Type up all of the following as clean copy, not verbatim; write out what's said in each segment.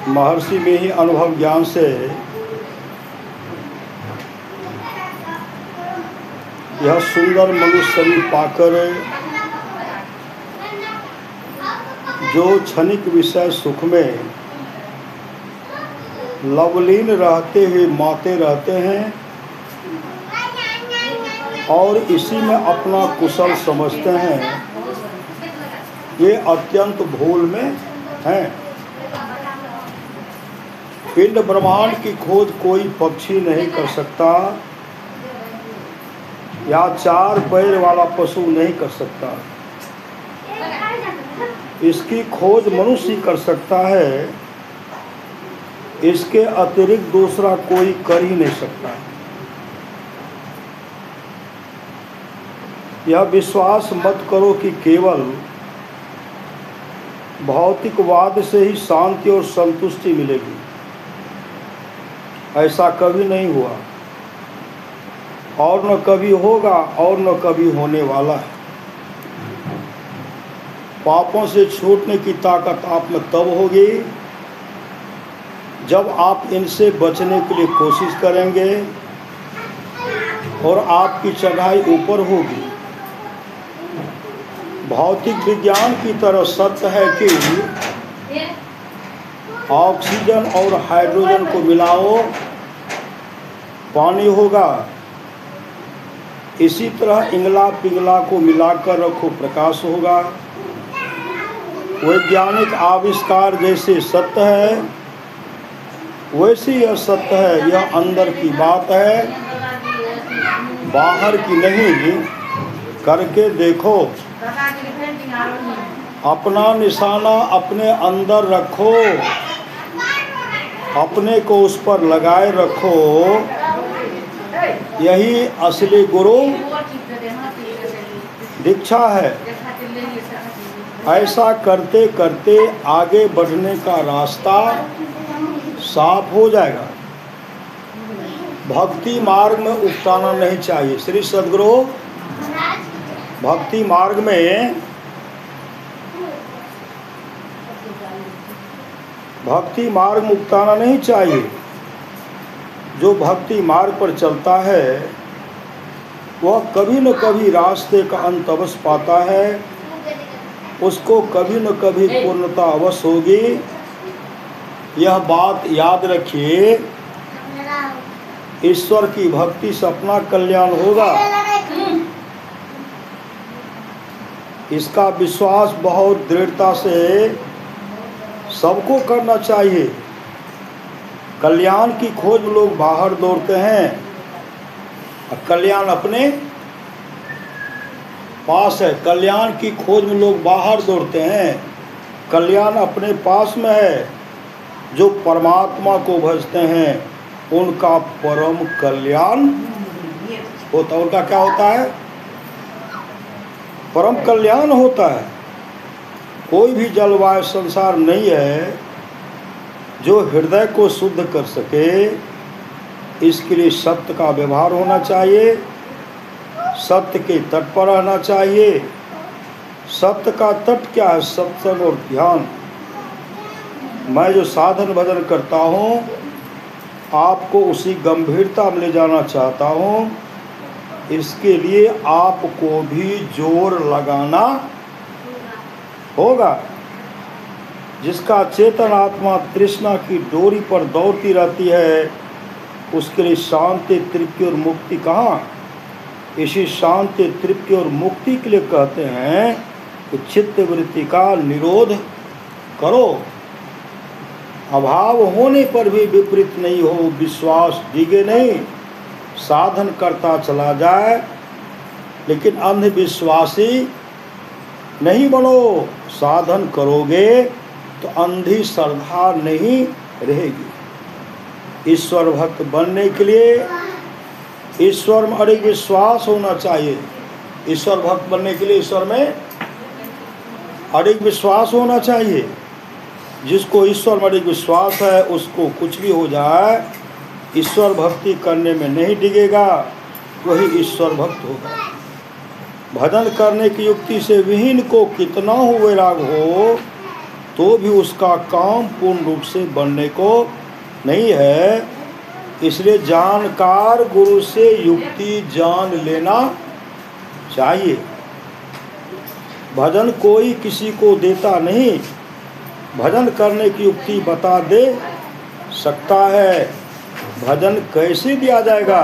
महर्षि में ही अनुभव ज्ञान से यह सुंदर मनुष्य शरीर पाकर जो क्षणिक विषय सुख में लवलीन रहते हुए माते रहते हैं और इसी में अपना कुशल समझते हैं, ये अत्यंत भूल में हैं। पिंड ब्रह्मांड की खोज कोई पक्षी नहीं कर सकता या चार पैर वाला पशु नहीं कर सकता। इसकी खोज मनुष्य कर सकता है, इसके अतिरिक्त दूसरा कोई कर ही नहीं सकता। यह विश्वास मत करो कि केवल भौतिकवाद से ही शांति और संतुष्टि मिलेगी। ऐसा कभी नहीं हुआ और न कभी होगा और न कभी होने वाला है। पापों से छूटने की ताकत आप में तब होगी जब आप इनसे बचने के लिए कोशिश करेंगे और आपकी चढ़ाई ऊपर होगी। भौतिक विज्ञान की तरह सत्य है कि ऑक्सीजन और हाइड्रोजन को मिलाओ पानी होगा, इसी तरह इंगला पिंगला को मिलाकर रखो प्रकाश होगा। वैज्ञानिक आविष्कार जैसे सत्य है वैसे यह सत्य है। यह अंदर की बात है, बाहर की नहीं। करके देखो, अपना निशाना अपने अंदर रखो, अपने को उस पर लगाए रखो। यही असली गुरु दीक्षा है। ऐसा करते करते आगे बढ़ने का रास्ता साफ हो जाएगा। भक्ति मार्ग में उकताना नहीं चाहिए। श्री सद्गुरु भक्ति मार्ग में उकताना नहीं चाहिए। जो भक्ति मार्ग पर चलता है वह कभी न कभी रास्ते का अंत अवश्य पाता है, उसको कभी न कभी पूर्णता अवश्य होगी। यह बात याद रखिए, ईश्वर की भक्ति से अपना कल्याण होगा। इसका विश्वास बहुत दृढ़ता से सबको करना चाहिए। कल्याण की खोज में लोग बाहर दौड़ते हैं, कल्याण अपने पास है। कल्याण की खोज में लोग बाहर दौड़ते हैं, कल्याण अपने पास में है। जो परमात्मा को भजते हैं उनका परम कल्याण होता है। उनका क्या होता है? परम कल्याण होता है। कोई भी जलवायु संसार नहीं है जो हृदय को शुद्ध कर सके। इसके लिए सत्य का व्यवहार होना चाहिए, सत्य के तट पर रहना चाहिए। सत्य का तट क्या है? सत्संग और ध्यान। मैं जो साधन भजन करता हूँ आपको उसी गंभीरता में ले जाना चाहता हूँ। इसके लिए आपको भी जोर लगाना होगा। जिसका चेतन आत्मा तृष्णा की डोरी पर दौड़ती रहती है उसके लिए शांति, तृप्ति और मुक्ति कहाँ? इसी शांति, तृप्ति और मुक्ति के लिए कहते हैं कि चित्त वृत्ति का निरोध करो। अभाव होने पर भी विपरीत नहीं हो, विश्वास डिगे नहीं, साधन करता चला जाए लेकिन अंधविश्वासी नहीं बनो। साधन करोगे तो अंधी श्रद्धा नहीं रहेगी। ईश्वर भक्त बनने के लिए ईश्वर में अड़िग विश्वास होना चाहिए। ईश्वर भक्त बनने के लिए ईश्वर में अड़िग विश्वास होना चाहिए। जिसको ईश्वर में अड़िग विश्वास है उसको कुछ भी हो जाए ईश्वर भक्ति करने में नहीं डिगेगा, वही ईश्वर भक्त होगा। भजन करने की युक्ति से विहीन को कितना हो वैराग हो, तो भी उसका काम पूर्ण रूप से बनने को नहीं है। इसलिए जानकार गुरु से युक्ति जान लेना चाहिए। भजन कोई किसी को देता नहीं, भजन करने की युक्ति बता दे सकता है। भजन कैसे दिया जाएगा,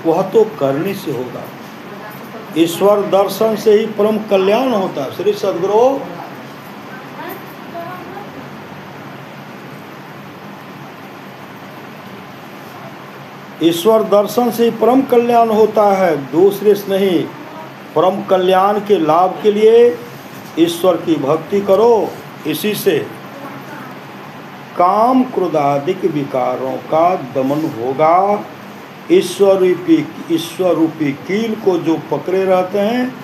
वह तो करने से होगा। ईश्वर दर्शन से ही परम कल्याण होता है। श्री सद्गुरु ईश्वर दर्शन से ही परम कल्याण होता है, दूसरे से नहीं। परम कल्याण के लाभ के लिए ईश्वर की भक्ति करो। इसी से काम क्रोध आदि विकारों का दमन होगा। ईश्वर रूपी कील को जो पकड़े रहते हैं,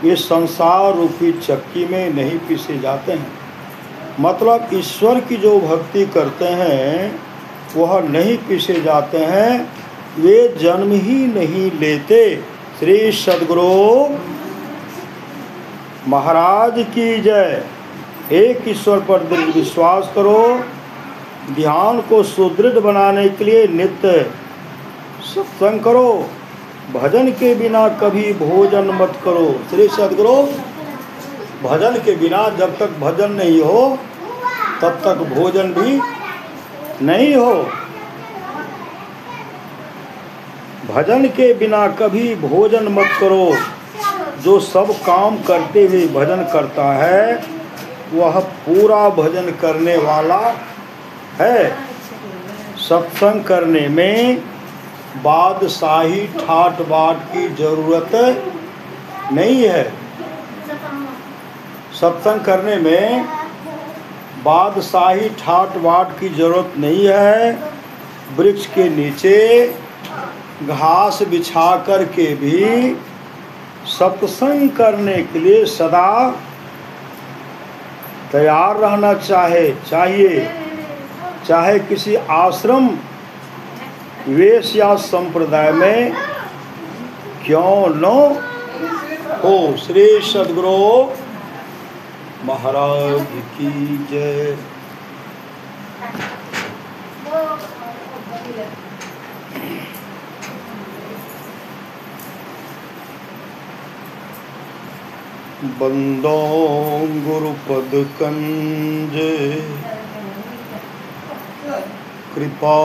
ये संसार रूपी चक्की में नहीं पीसे जाते हैं। मतलब ईश्वर की जो भक्ति करते हैं वह नहीं पीसे जाते हैं, वे जन्म ही नहीं लेते। श्री सद्गुरु महाराज की जय। एक ईश्वर पर दृढ़ विश्वास करो। ध्यान को सुदृढ़ बनाने के लिए नित्य सत्संग करो। भजन के बिना कभी भोजन मत करो। श्री सद्गुरु भजन के बिना जब तक भजन नहीं हो तब तक भोजन भी नहीं हो। भजन के बिना कभी भोजन मत करो। जो सब काम करते हुए भजन करता है वह पूरा भजन करने वाला है। सत्संग करने में बादशाही ठाट बाट की जरूरत नहीं है। सत्संग करने में बादशाही ठाट बाट की जरूरत नहीं है। वृक्ष के नीचे घास बिछा कर के भी सत्संग करने के लिए सदा तैयार रहना चाहिए। चाहे किसी आश्रम वेश या संप्रदाय में क्यों न हो। श्री सद्गुरु महाराज की जय। बंदो गुरुपद कंज कृपा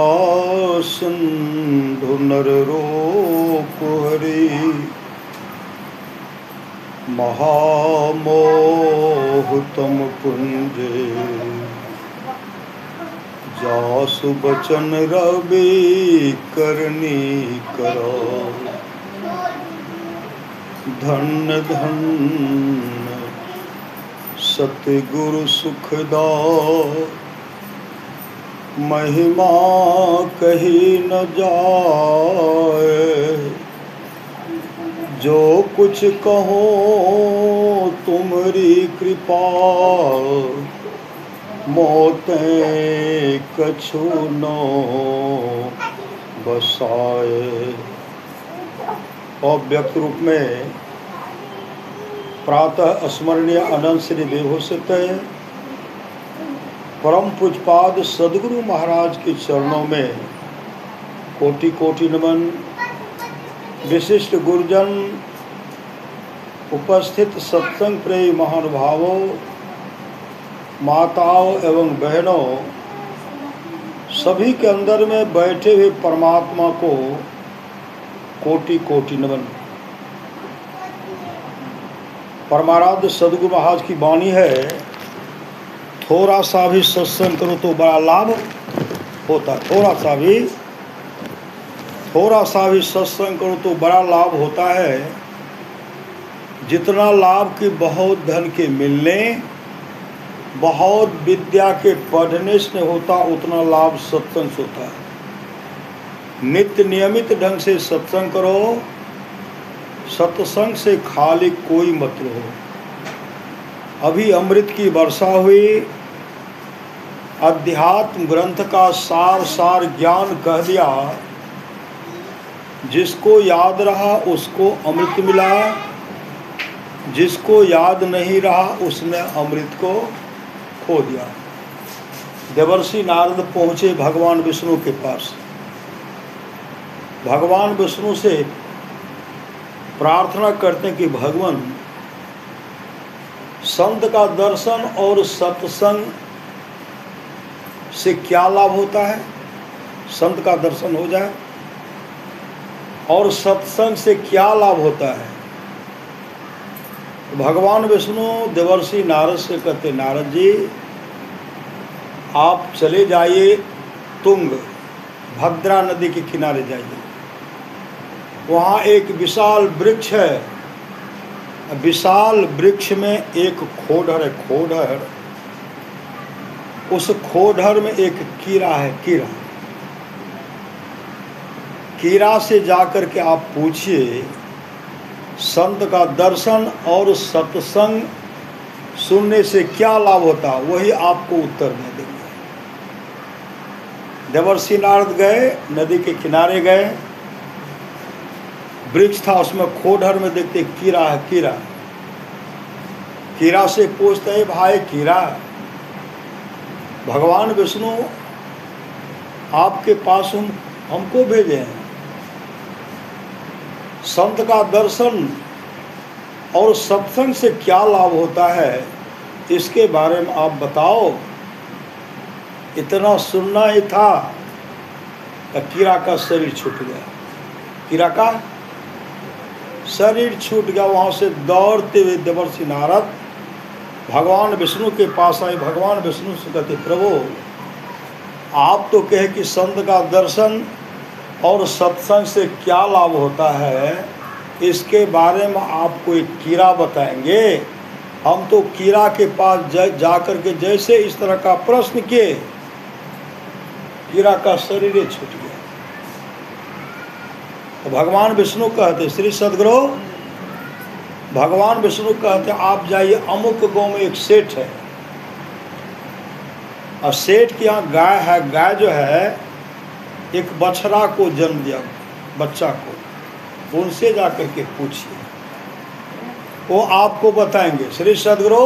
सिंधु नर रूप हरि महामोह तम पुंज जासु बचन रवि करनी करो। धन धन सतगुरु सुखदा महिमा कही न जाए। जो कुछ कहो तुम्हारी कृपा मोते कछु नो बसाए। अव्यक्त रूप में प्रातः स्मरणीय अनंत श्री विभूषित परम पूजपाद सद्गुरु महाराज के चरणों में कोटि कोटि नमन। विशिष्ट गुरुजन, उपस्थित सत्संग प्रेमी महानुभावों, माताओं एवं बहनों, सभी के अंदर में बैठे हुए परमात्मा को कोटि कोटि नमन। परमाराध्य सद्गुरु महाराज की वाणी है, थोड़ा सा भी सत्संग करो तो बड़ा लाभ होता। थोड़ा सा भी सत्संग करो तो बड़ा लाभ होता है। जितना लाभ कि बहुत धन के मिलने, बहुत विद्या के पढ़ने से होता, उतना लाभ सत्संग से होता है। नित्य नियमित ढंग से सत्संग करो। सत्संग से खाली कोई मत रहो। अभी अमृत की वर्षा हुई, अध्यात्म ग्रंथ का सार ज्ञान कह दिया। जिसको याद रहा उसको अमृत मिला, जिसको याद नहीं रहा उसने अमृत को खो दिया। देवर्षि नारद पहुँचे भगवान विष्णु के पास। भगवान विष्णु से प्रार्थना करते हैं कि भगवान, संत का दर्शन और सत्संग से क्या लाभ होता है? संत का दर्शन हो जाए और सत्संग से क्या लाभ होता है? भगवान विष्णु देवर्षि नारद से कहते, नारद जी आप चले जाइए तुंग, भद्रा नदी के किनारे जाइए। वहाँ एक विशाल वृक्ष है, विशाल वृक्ष में एक खोडर है। खोडर, उस खोडर में एक कीड़ा है। कीड़ा से जाकर के आप पूछिए संत का दर्शन और सत्संग सुनने से क्या लाभ होता, वही आपको उत्तर दे देंगे। देवर्षि नारद गए, नदी के किनारे गए, वृक्ष था, उसमें खोडर में देखते कीड़ा है। कीड़ा से पूछते हैं, भाई कीड़ा, भगवान विष्णु आपके पास हमको भेजे हैं, संत का दर्शन और सत्संग से क्या लाभ होता है, इसके बारे में आप बताओ। इतना सुनना ही था कि कीड़ा का शरीर छूट गया। कीड़ा का शरीर छूट गया। वहाँ से दौड़ते हुए देवर्षि नारद भगवान विष्णु के पास आए। भगवान विष्णु से कहते, प्रभु आप तो कहे कि संत का दर्शन और सत्संग से क्या लाभ होता है, इसके बारे में आप कोई कीड़ा बताएंगे। हम तो कीड़ा के पास जाकर के जैसे इस तरह का प्रश्न किए, कीड़ा का शरीर छूट गया। तो भगवान विष्णु कहते, श्री सद्गुरु, भगवान विष्णु कहते आप जाइए, अमुक गांव में एक सेठ है और सेठ के यहाँ गाय है। गाय जो है एक बछड़ा को जन्म दिया, बच्चा को, उनसे जाकर के पूछिए, वो आपको बताएंगे। श्री सद्गुरु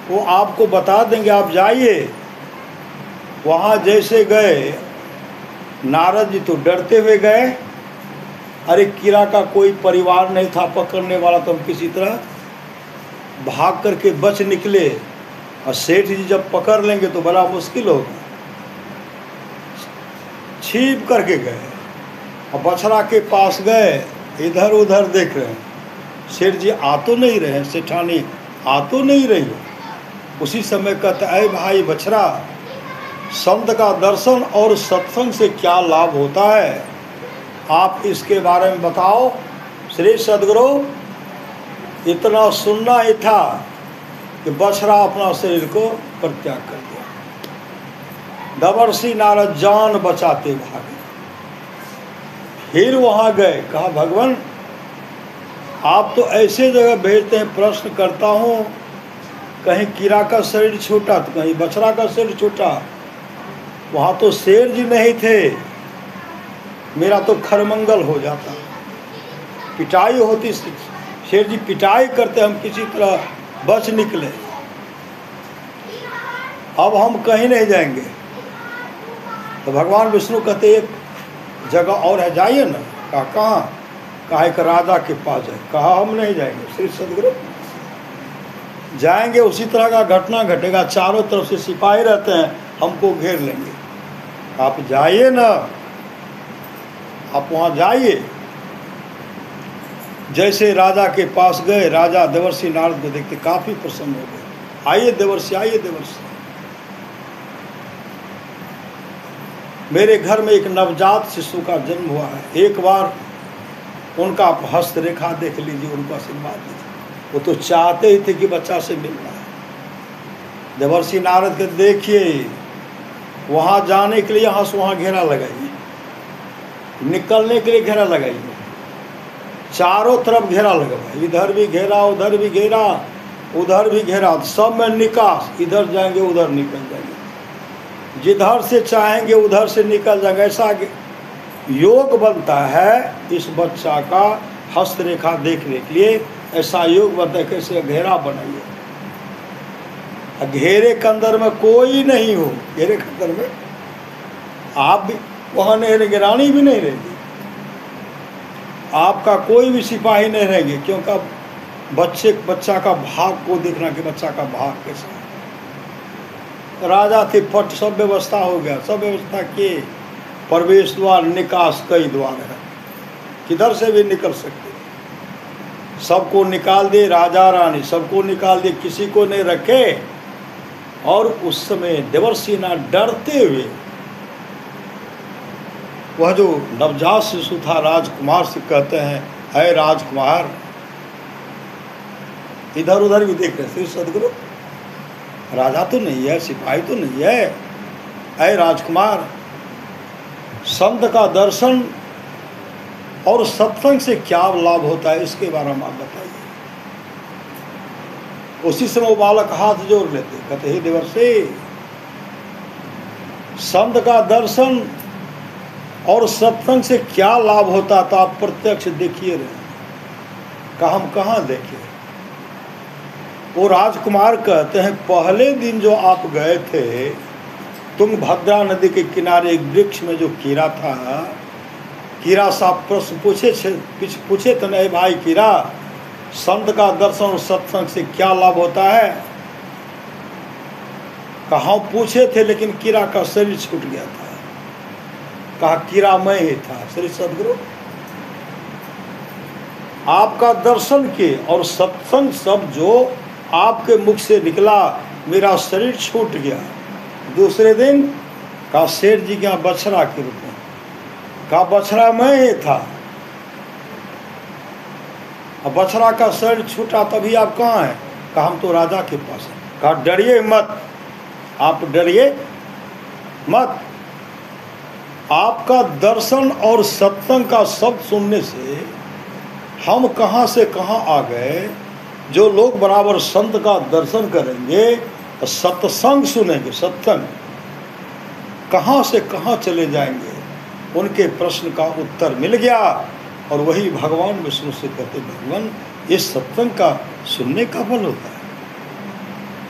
वो आपको बता देंगे। आप जाइए। वहाँ जैसे गए, नारद जी तो डरते हुए गए। अरे कीड़ा का कोई परिवार नहीं था पकड़ने वाला, तो हम किसी तरह भाग करके बच निकले। और सेठ जी जब पकड़ लेंगे तो बड़ा मुश्किल होगा। छिप करके गए और बछड़ा के पास गए, इधर उधर देख रहे हैं, सेठ जी आ तो नहीं रहे, सेठानी आ तो नहीं रही। उसी समय कहता है, भाई बछड़ा, संत का दर्शन और सत्संग से क्या लाभ होता है, आप इसके बारे में बताओ। श्री सद्गुरु इतना सुनना ही था कि बछड़ा अपना शरीर को परित्याग कर दिया। देवर्षि नारद जान बचाते भागे। फिर वहाँ गए, कहा भगवान आप तो ऐसे जगह भेजते हैं, प्रश्न करता हूँ, कहीं कीड़ा का शरीर छूटा तो कहीं बछड़ा का शरीर छूटा। वहाँ तो शेर जी नहीं थे, मेरा तो खरमंगल हो जाता, पिटाई होती, शेर जी पिटाई करते, हम किसी तरह बच निकले। अब हम कहीं नहीं जाएंगे। तो भगवान विष्णु कहते एक जगह और है, जाइए ना। कहा कहाँ? कहा एक राजा के पास है। कहा हम नहीं जाएंगे। श्री सद्गुरु जाएंगे, उसी तरह का घटना घटेगा, चारों तरफ से सिपाही रहते हैं, हमको घेर लेंगे। आप जाइए ना, आप वहाँ जाइए। जैसे राजा के पास गए, राजा देवर्षि नारद को देखते काफ़ी प्रसन्न हो गए। आइए देवर्षि, आइए देवर्षि, मेरे घर में एक नवजात शिशु का जन्म हुआ है, एक बार उनका हस्तरेखा देख लीजिए, उनको आशीर्वाद दीजिए। वो तो चाहते ही थे कि बच्चा से मिलना है। देवर्षि नारद के देखिए, वहाँ जाने के लिए यहाँ से वहाँ घेरा लगाइए, निकलने के लिए घेरा लगाइए, चारों तरफ घेरा लगवाइए, इधर भी घेरा, उधर भी घेरा, उधर भी घेरा, सब में निकास, इधर जाएंगे उधर निकल जाएंगे, जिधर से चाहेंगे उधर से निकल जाएंगे। ऐसा योग बनता है इस बच्चा का हस्तरेखा देखने के लिए, ऐसा योग बनता है। कैसे घेरा बनाइए, घेरे के अंदर में कोई नहीं हो, घेरे के अंदर में आप भी वहाँ नहीं रहेंगे, रानी भी नहीं रहेगी, आपका कोई भी सिपाही नहीं रहेंगे, क्योंकि बच्चा का भाग को देखना कि बच्चा का भाग कैसा है। राजा थे पट, सब व्यवस्था हो गया, सब व्यवस्था किए, प्रवेश द्वार निकास कई द्वार है, किधर से भी निकल सकते, सबको निकाल दे, राजा रानी सबको निकाल दे, किसी को नहीं रखे। और उस समय देवर्षि नारद डरते हुए, वह जो नवजात शिशु था राजकुमार से कहते हैं, है राजकुमार, इधर उधर भी देख रहे, श्री सदगुरु राजा तो नहीं है, सिपाही तो नहीं है, है राजकुमार, संत का दर्शन और सत्संग से क्या लाभ होता है, इसके बारे में आप बताइए। उसी समय वो बालक हाथ जोड़ लेते, कहते हे देवर्षि, संत का दर्शन और सत्संग से क्या लाभ होता, तो आप प्रत्यक्ष देखिए रहे, का हम कहाँ देखे। वो राजकुमार कहते हैं, पहले दिन जो आप गए थे तुंगभद्रा नदी के किनारे एक वृक्ष में जो कीड़ा था, कीड़ा साहब प्रश्न पूछे तो नहीं भाई कीड़ा, संत का दर्शन और सत्संग से क्या लाभ होता है। कहा पूछे थे, लेकिन कीड़ा का शरीर छूट गया था, कहा कीड़ा मैं ही था। श्री सदगुरु आपका दर्शन के और सत्संग सब जो आपके मुख से निकला, मेरा शरीर छूट गया। दूसरे दिन का शेर जी के यहाँ बछड़ा के रूप में, का बछड़ा मैं ही था, अब बछड़ा का शरीर छूटा, तभी आप कहाँ हैं, कहा हम तो राजा के पास हैं। कहा डरिए मत, आप डरिए मत, आपका दर्शन और सत्संग का शब्द सुनने से हम कहाँ से कहाँ आ गए। जो लोग बराबर संत का दर्शन करेंगे, सत्संग सुनेंगे, सत्संग कहाँ से कहाँ चले जाएंगे, उनके प्रश्न का उत्तर मिल गया। और वही भगवान विष्णु से कहते, भगवान ये सत्संग का सुनने का फल होता है,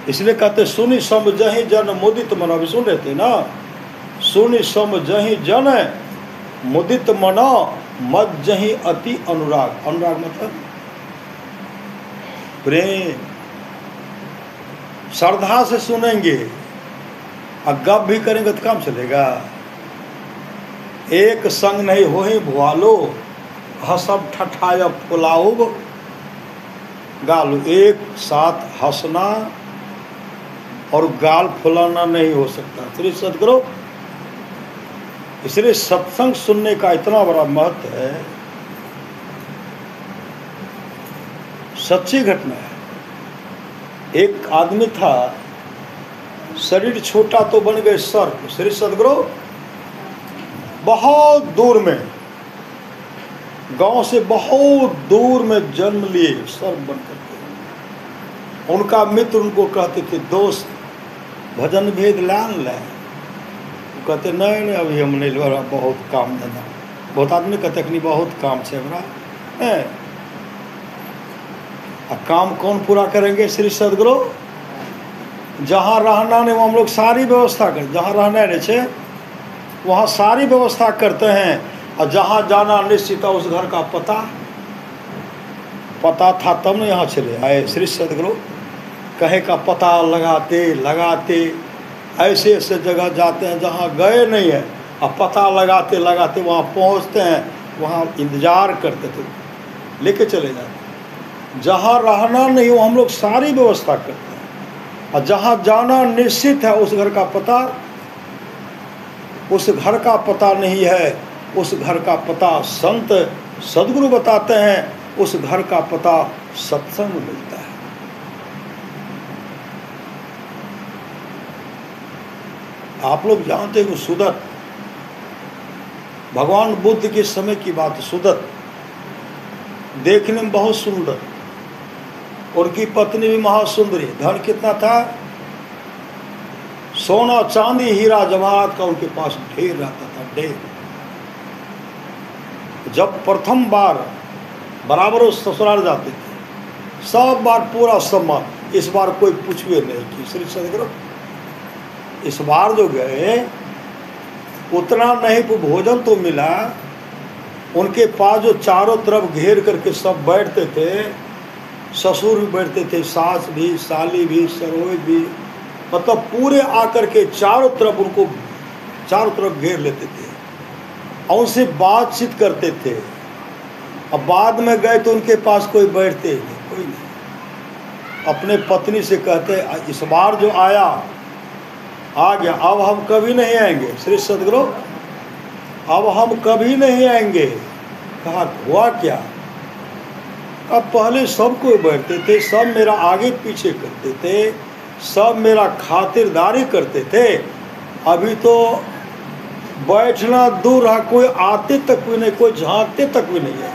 इसलिए कहते सुनि समझहि जन मुदित मन। अभी सुन रहे थे ना, सुनि समझहि जन मुदित मन मज्जहि अति अनुराग। अनुराग मतलब प्रेम, श्रद्धा से सुनेंगे और गप भी करेंगे तो काम चलेगा। एक संग नहीं हो ही भुआलो, हसब ठठाया फुलाओ गालो। एक साथ हंसना और गाल फुलाना नहीं हो सकता। श्री सदगुरु इसलिए सत्संग सुनने का इतना बड़ा महत्व है। सच्ची घटना है। एक आदमी था, शरीर छोटा तो बन गए सर्प। श्री सदगुरु बहुत दूर में, गांव से बहुत दूर में जन्म लिए सर्प बन करके। उनका मित्र उनको कहते थे, दोस्त भजन भेद लान लें। कहते नहीं नहीं अभी हम नहीं, बहुत काम धंधा। बहुत आदमी कहते कि नहीं बहुत काम है बड़ा, काम कौन पूरा करेंगे। श्री सदगुरु जहाँ रहना नहीं वहाँ हम लोग सारी व्यवस्था कर, जहाँ रहना नहीं छे वहाँ सारी व्यवस्था करते हैं। और जहाँ जाना निश्चित है उस घर का पता था तब न यहाँ चले आए। श्री सदगुरु कहे का पता लगाते लगाते ऐसे ऐसे जगह जाते हैं जहाँ गए नहीं है, और पता लगाते लगाते वहाँ पहुँचते हैं, वहाँ इंतजार करते थे, लेके चले जाते। जहाँ रहना नहीं हो हम लोग सारी व्यवस्था करते हैं, और जहाँ जाना निश्चित है उस घर का पता, उस घर का पता नहीं है, उस घर का पता संत सदगुरु बताते हैं, उस घर का पता सत्संग मिलता है। आप लोग जानते हो सुदत, भगवान बुद्ध के समय की बात। सुदत देखने में बहुत सुंदर, उनकी पत्नी भी महासुंदरी। धन कितना था, सोना चांदी हीरा जवाहरात का उनके पास ढेर रहता था, ढेर। जब प्रथम बार बराबर उस ससुराल जाते थे, सब बार पूरा सम्मान, इस बार कोई पूछवे नहीं कि श्री सदगुरु इस बार जो गए उतना नहीं भोजन तो मिला, उनके पास जो चारों तरफ घेर करके सब बैठते थे, ससुर भी बैठते थे, सास भी, साली भी, सरोज भी, मतलब पूरे आकर के चारों तरफ उनको चारों तरफ घेर लेते थे और उनसे बातचीत करते थे। अब बाद में गए तो उनके पास कोई बैठते ही नहीं, कोई नहीं। अपने पत्नी से कहते इस बार जो आया आ गया, अब हम कभी नहीं आएंगे श्री सदगुरु, अब हम कभी नहीं आएंगे। कहा हुआ क्या? अब पहले सब कोई बैठते थे, सब मेरा आगे पीछे करते थे, सब मेरा खातिरदारी करते थे, अभी तो बैठना दूर रहा, कोई आते तक भी नहीं, कोई झांकते तक भी नहीं है।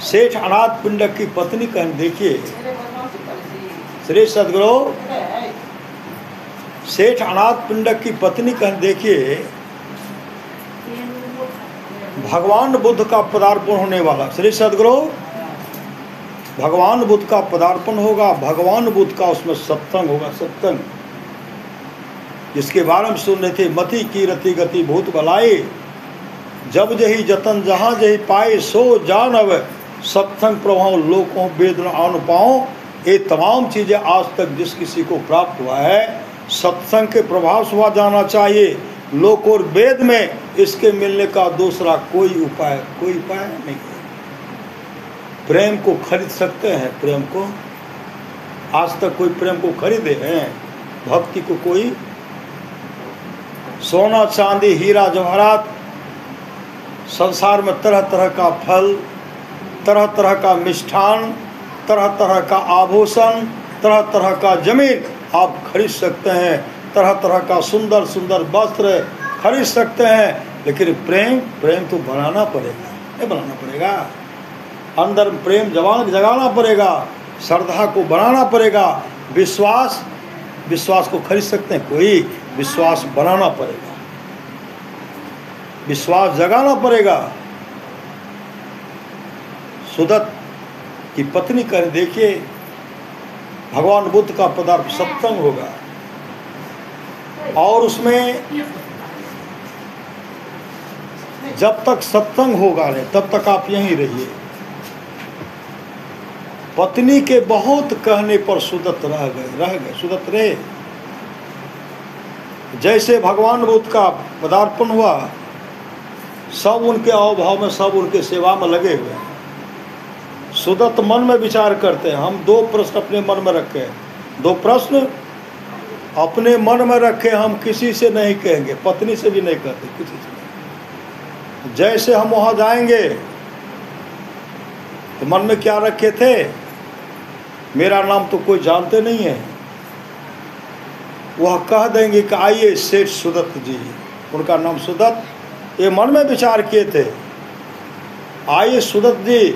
सेठ अनाथ पिंडक की पत्नी कहने देखिए श्री सदगुरु, सेठ अनाथ पिंडक की पत्नी कहने देखिए भगवान बुद्ध का पदार्पण होने वाला। श्री सदगुरु भगवान बुद्ध का पदार्पण होगा, भगवान बुद्ध का उसमें सत्संग होगा, सत्संग जिसके बारे में सुन रहे थे। मति की रति गति भूत बलाई, जब जही जतन जहाँ जही पाए सो जान अब, सत्संग प्रभाव लोकों वेद न आन पाओ। ये तमाम चीज़ें आज तक जिस किसी को प्राप्त हुआ है, सत्संग के प्रभाव से हुआ जाना चाहिए। लोक और वेद में इसके मिलने का दूसरा कोई उपाय नहीं है। प्रेम को खरीद सकते हैं, प्रेम को आज तक कोई प्रेम को खरीदे हैं? भक्ति को कोई सोना चांदी हीरा जवाहरात, संसार में तरह तरह का फल, तरह तरह का मिष्ठान, तरह तरह का आभूषण, तरह तरह का जमीन आप खरीद सकते हैं, तरह तरह का सुंदर सुंदर वस्त्र खरीद सकते हैं, लेकिन प्रेम तो बनाना पड़ेगा, नहीं बनाना पड़ेगा। अंदर प्रेम जगाना पड़ेगा, श्रद्धा को बनाना पड़ेगा। विश्वास को खरीद सकते हैं कोई? विश्वास बनाना पड़ेगा, विश्वास जगाना पड़ेगा। सुदत्त की पत्नी कर देखिए भगवान बुद्ध का पदार्थ सत्संग होगा और उसमें जब तक सत्संग होगा नहीं तब तक आप यहीं रहिए। पत्नी के बहुत कहने पर सुदत्त रह गए सुदत्त रहे। जैसे भगवान बुद्ध का पदार्पण हुआ, सब उनके अवभाव में, सब उनके सेवा में लगे हुए हैं। सुदत्त मन में विचार करते हैं। हम दो प्रश्न अपने मन में रखे, दो प्रश्न अपने मन में रखे, हम किसी से नहीं कहेंगे, पत्नी से भी नहीं कहते, किसी से नहीं। जैसे हम वहाँ जाएंगे तो मन में क्या रखे थे? मेरा नाम तो कोई जानते नहीं है। वह कह देंगे कि आइए सेठ सुदत्त जी, उनका नाम सुदत्त, ये मन में विचार किए थे, आइए सुदत्त जी,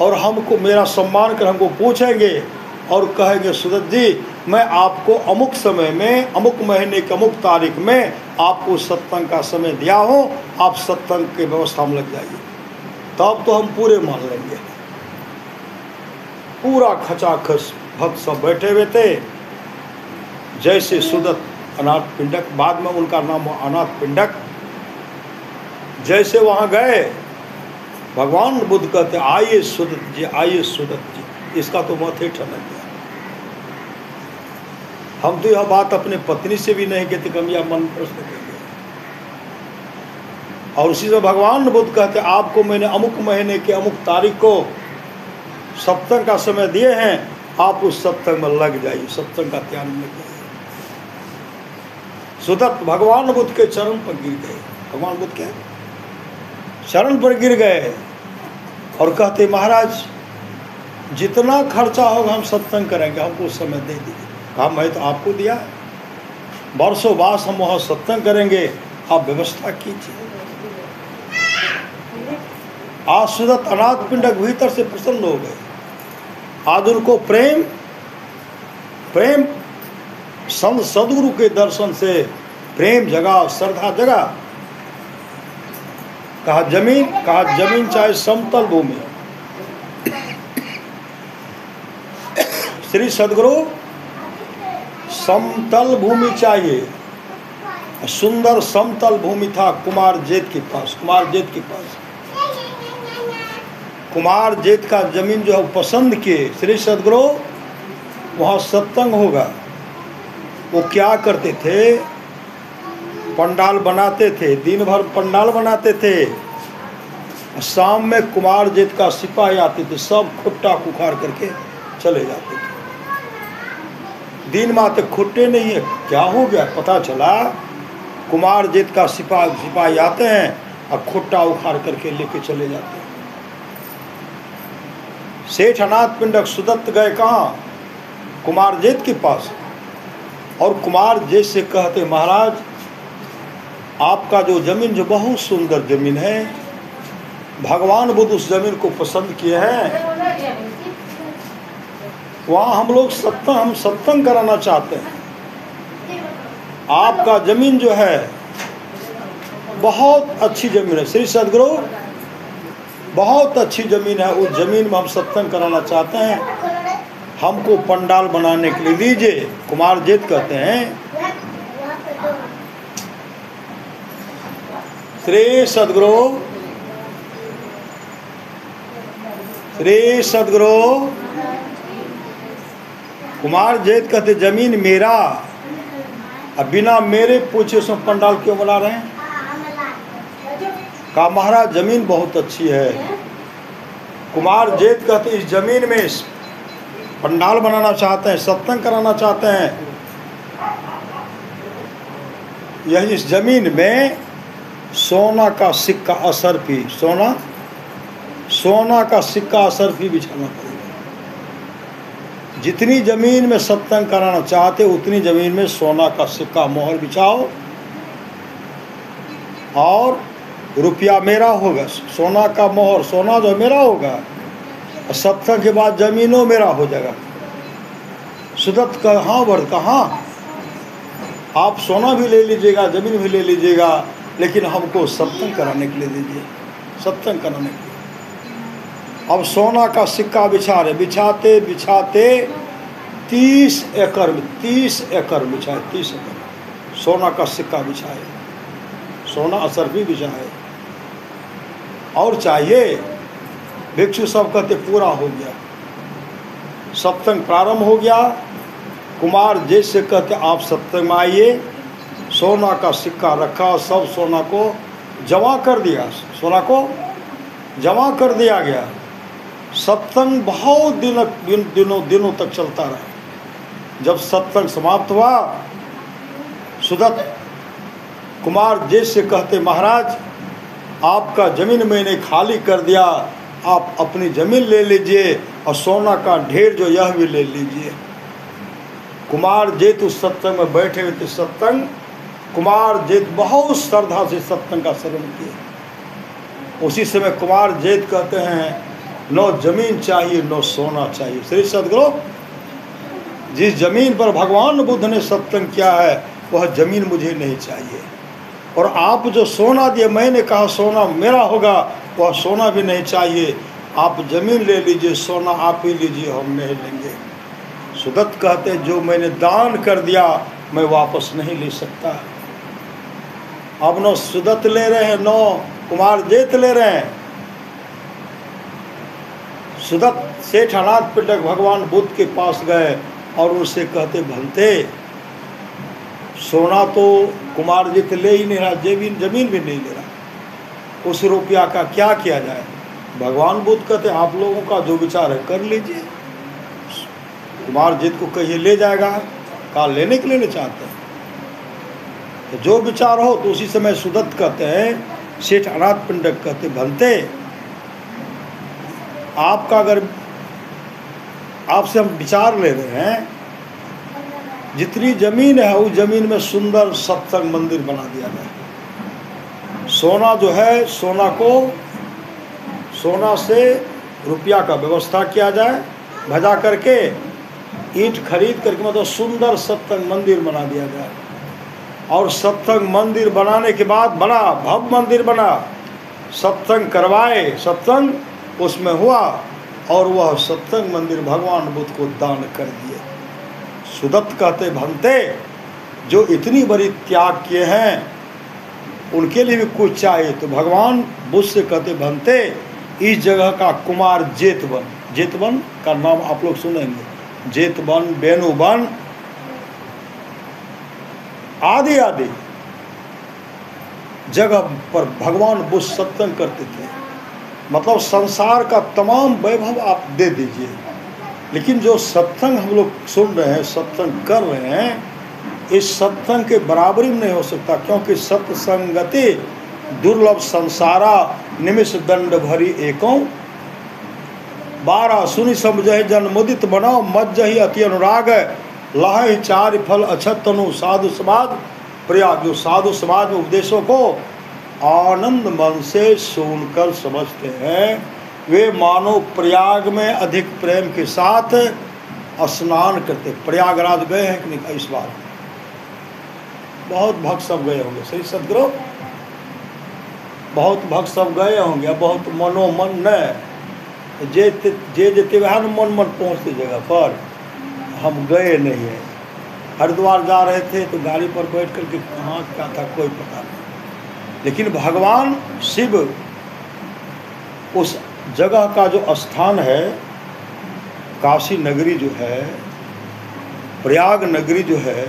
और हमको मेरा सम्मान कर हमको पूछेंगे और कहेंगे सुदत्त जी मैं आपको अमुक समय में, अमुक महीने की अमुक तारीख में आपको सत्संग का समय दिया हूँ, आप सत्संग के व्यवस्था में लग जाइए। तब तो हम पूरे मान लेंगे। पूरा खचाखच भक्त सब बैठे हुए थे। जैसे सुदत्त अनाथ पिंडक, बाद में उनका नाम अनाथ पिंडक, जैसे वहाँ गए भगवान बुद्ध कहते आइए सुदत्त जी, आइए सुदत्त जी। इसका तो माथे ठनक गया। हम तो यह बात अपने पत्नी से भी नहीं कहते, कम या मन प्रश्न करेंगे। और उसी से भगवान बुद्ध कहते आपको मैंने अमुक महीने के अमुक तारीख को सत्संग का समय दिए हैं, आप उस सत्संग में लग जाइए, सत्संग का त्याग में लग जाइए। सुदत्त भगवान बुद्ध के चरण पर गिर गए, भगवान बुद्ध के चरण पर गिर गए और कहते महाराज जितना खर्चा होगा हम सत्संग करेंगे, हमको उस समय दे दीजिए। कहा मैं तो आपको दिया, बरसों बाद हम वहाँ सत्संग करेंगे, आप व्यवस्था कीजिए। आज सुदत्त अनाथ पिंडक भीतर से प्रसन्न हो गए। आज उनको प्रेम संत सदगुरु के दर्शन से प्रेम जगा, श्रद्धा जगा। कहा जमीन चाहे समतल भूमि, श्री सद्गुरु समतल भूमि चाहिए। सुंदर समतल भूमि था कुमार जेठ के पास। कुमार जेठ का जमीन जो है पसंद किए श्री सद्गुरु, वहाँ सत्संग होगा। वो क्या करते थे, पंडाल बनाते थे, दिन भर पंडाल बनाते थे। शाम में कुमार जेठ का सिपाही आते थे, सब खुट्टा उखाड़ करके चले जाते थे। दिन में आते, खुट्टे नहीं है, क्या हो गया, पता चला कुमार जेठ का सिपाही आते हैं और खुट्टा उखाड़ करके लेके चले जाते हैं। सेठ अनाथ पिंडक सुदत्त गए कहाँ, कुमार जेठ के पास, और कुमार जेठ से कहते महाराज आपका जो जमीन जो बहुत सुंदर जमीन है, भगवान बुद्ध उस जमीन को पसंद किए हैं, वहाँ हम लोग सत्संग कराना चाहते हैं। आपका जमीन जो है बहुत अच्छी जमीन है श्री सद्गुरु, बहुत अच्छी जमीन है, उस जमीन में हम सत्संग कराना चाहते हैं, हमको पंडाल बनाने के लिए दीजिए। कुमार जेठ कहते हैं श्री सद्गुरु कुमार जेठ कहते जमीन मेरा, अब बिना मेरे पूछे उसमें पंडाल क्यों बना रहे हैं। कहा महाराज जमीन बहुत अच्छी है। कुमार जेठ कहते इस जमीन में पंडाल बनाना चाहते हैं, सत्संग कराना चाहते हैं। यह इस जमीन में सोना का सिक्का असरफी, सोना का सिक्का असरफी बिछाना पड़ेगा। जितनी जमीन में सत्संग कराना चाहते उतनी जमीन में सोना का सिक्का मोहर बिछाओ, और रुपया मेरा होगा। सोना का मोहर, सोना जो मेरा होगा, सत्संग के बाद जमीनों मेरा हो जाएगा। सुदत्त का हाँ वर कहाँ, आप सोना भी ले लीजिएगा, जमीन भी ले लीजिएगा, लेकिन हमको सत्संग कराने के लिए दीजिए, सत्संग कराने के लिए। अब सोना का सिक्का बिछा रहे, बिछाते बिछाते 30 एकड़ में 30 एकड़ बिछाए, 30 एकड़ सोना का सिक्का बिछाए, सोना असरफी बिछाए। और चाहिए, भिक्षु सब कहते पूरा हो गया, सत्संग प्रारंभ हो गया। कुमार जेठ से कहते आप सत्संग में आइए। सोना का सिक्का रखा, सब सोना को जमा कर दिया, सोना को जमा कर दिया गया। सत्संग बहुत दिनों तक चलता रहा। जब सत्संग समाप्त हुआ, सुदत्त कुमार जेठ से कहते महाराज आपका जमीन मैंने खाली कर दिया, आप अपनी जमीन ले लीजिए और सोना का ढेर जो यह भी ले लीजिए। कुमार जेठ उस सत्संग में बैठे हुए थे। सत्संग कुमार जेठ बहुत श्रद्धा से सत्संग का श्रवण किए। उसी समय कुमार जेठ कहते हैं नो जमीन चाहिए नो सोना चाहिए। श्री सद्गुरु जिस जमीन पर भगवान बुद्ध ने सत्संग किया है वह जमीन मुझे नहीं चाहिए, और आप जो सोना दिए, मैंने कहा सोना मेरा होगा, वह सोना भी नहीं चाहिए। आप जमीन ले लीजिए, सोना आप ही लीजिए, हम नहीं लेंगे। सुदत्त कहते जो मैंने दान कर दिया मैं वापस नहीं ले सकता। अब नो सुदत्त ले रहे हैं, नो कुमार जेठ ले रहे हैं। सुदत्त सेठ अनाथ पिंडक भगवान बुद्ध के पास गए और उनसे कहते भंते सोना तो कुमार जेठ ले ही नहीं रहा, जमीन भी नहीं ले रहा, उस रुपया का क्या किया जाए। भगवान बुद्ध कहते आप लोगों का जो विचार है कर लीजिए। कुमार जेठ को कहिए ले जाएगा, कहा लेने के लिए नहीं चाहते, तो जो विचार हो। तो उसी समय सुदत्त कहते हैं, सेठ अनाथ पिंडक कहते भंते आपका अगर आपसे हम विचार ले रहे हैं, जितनी जमीन है उस जमीन में सुंदर सत्संग मंदिर बना दिया जाए। सोना जो है, सोना से रुपया का व्यवस्था किया जाए, भजा करके ईंट खरीद करके मतलब सुंदर सत्संग मंदिर बना दिया जाए। और सत्संग मंदिर बनाने के बाद बड़ा भव्य मंदिर बना, सत्संग करवाए, सत्संग उसमें हुआ। और वह सत्संग मंदिर भगवान बुद्ध को दान कर दिए। सुदत्त कहते भंते जो इतनी बड़ी त्याग किए हैं उनके लिए भी कुछ चाहिए। तो भगवान बुद्ध से कहते भंते इस जगह का कुमार जेतवन, जेतवन का नाम आप लोग सुनेंगे, जेतवन, बेनुवन आदि आदि जगह पर भगवान बुद्ध सत्संग करते थे। मतलब संसार का तमाम वैभव आप दे दीजिए, लेकिन जो सत्संग हम लोग सुन रहे हैं, सत्संग कर रहे हैं, इस सत्संग के बराबरी में नहीं हो सकता। क्योंकि सत्संगति दुर्लभ संसारा निमिष दंड भरी एकों 12 सुनि समझहि जन मुदित बनाओ मज्जहि अति अनुराग लहहि चारि फल अछत तनु साधु समाज प्रयाग। जो साधु समाज में उपदेशों को आनंद मन से सुनकर समझते हैं वे मानो प्रयाग में अधिक प्रेम के साथ स्नान करते। प्रयागराज गए हैं कि नहीं? इस बार बहुत भक्त सब गए होंगे, सही सदगुरु, बहुत भक्त सब गए होंगे, बहुत मनोमन न जे जेते वह मन मन पहुँचते जगह पर। हम गए नहीं हैं। हरिद्वार जा रहे थे तो गाड़ी पर बैठ कर के कहाँ क्या था कोई पता नहीं, लेकिन भगवान शिव उस जगह का जो स्थान है, काशी नगरी जो है, प्रयाग नगरी जो है,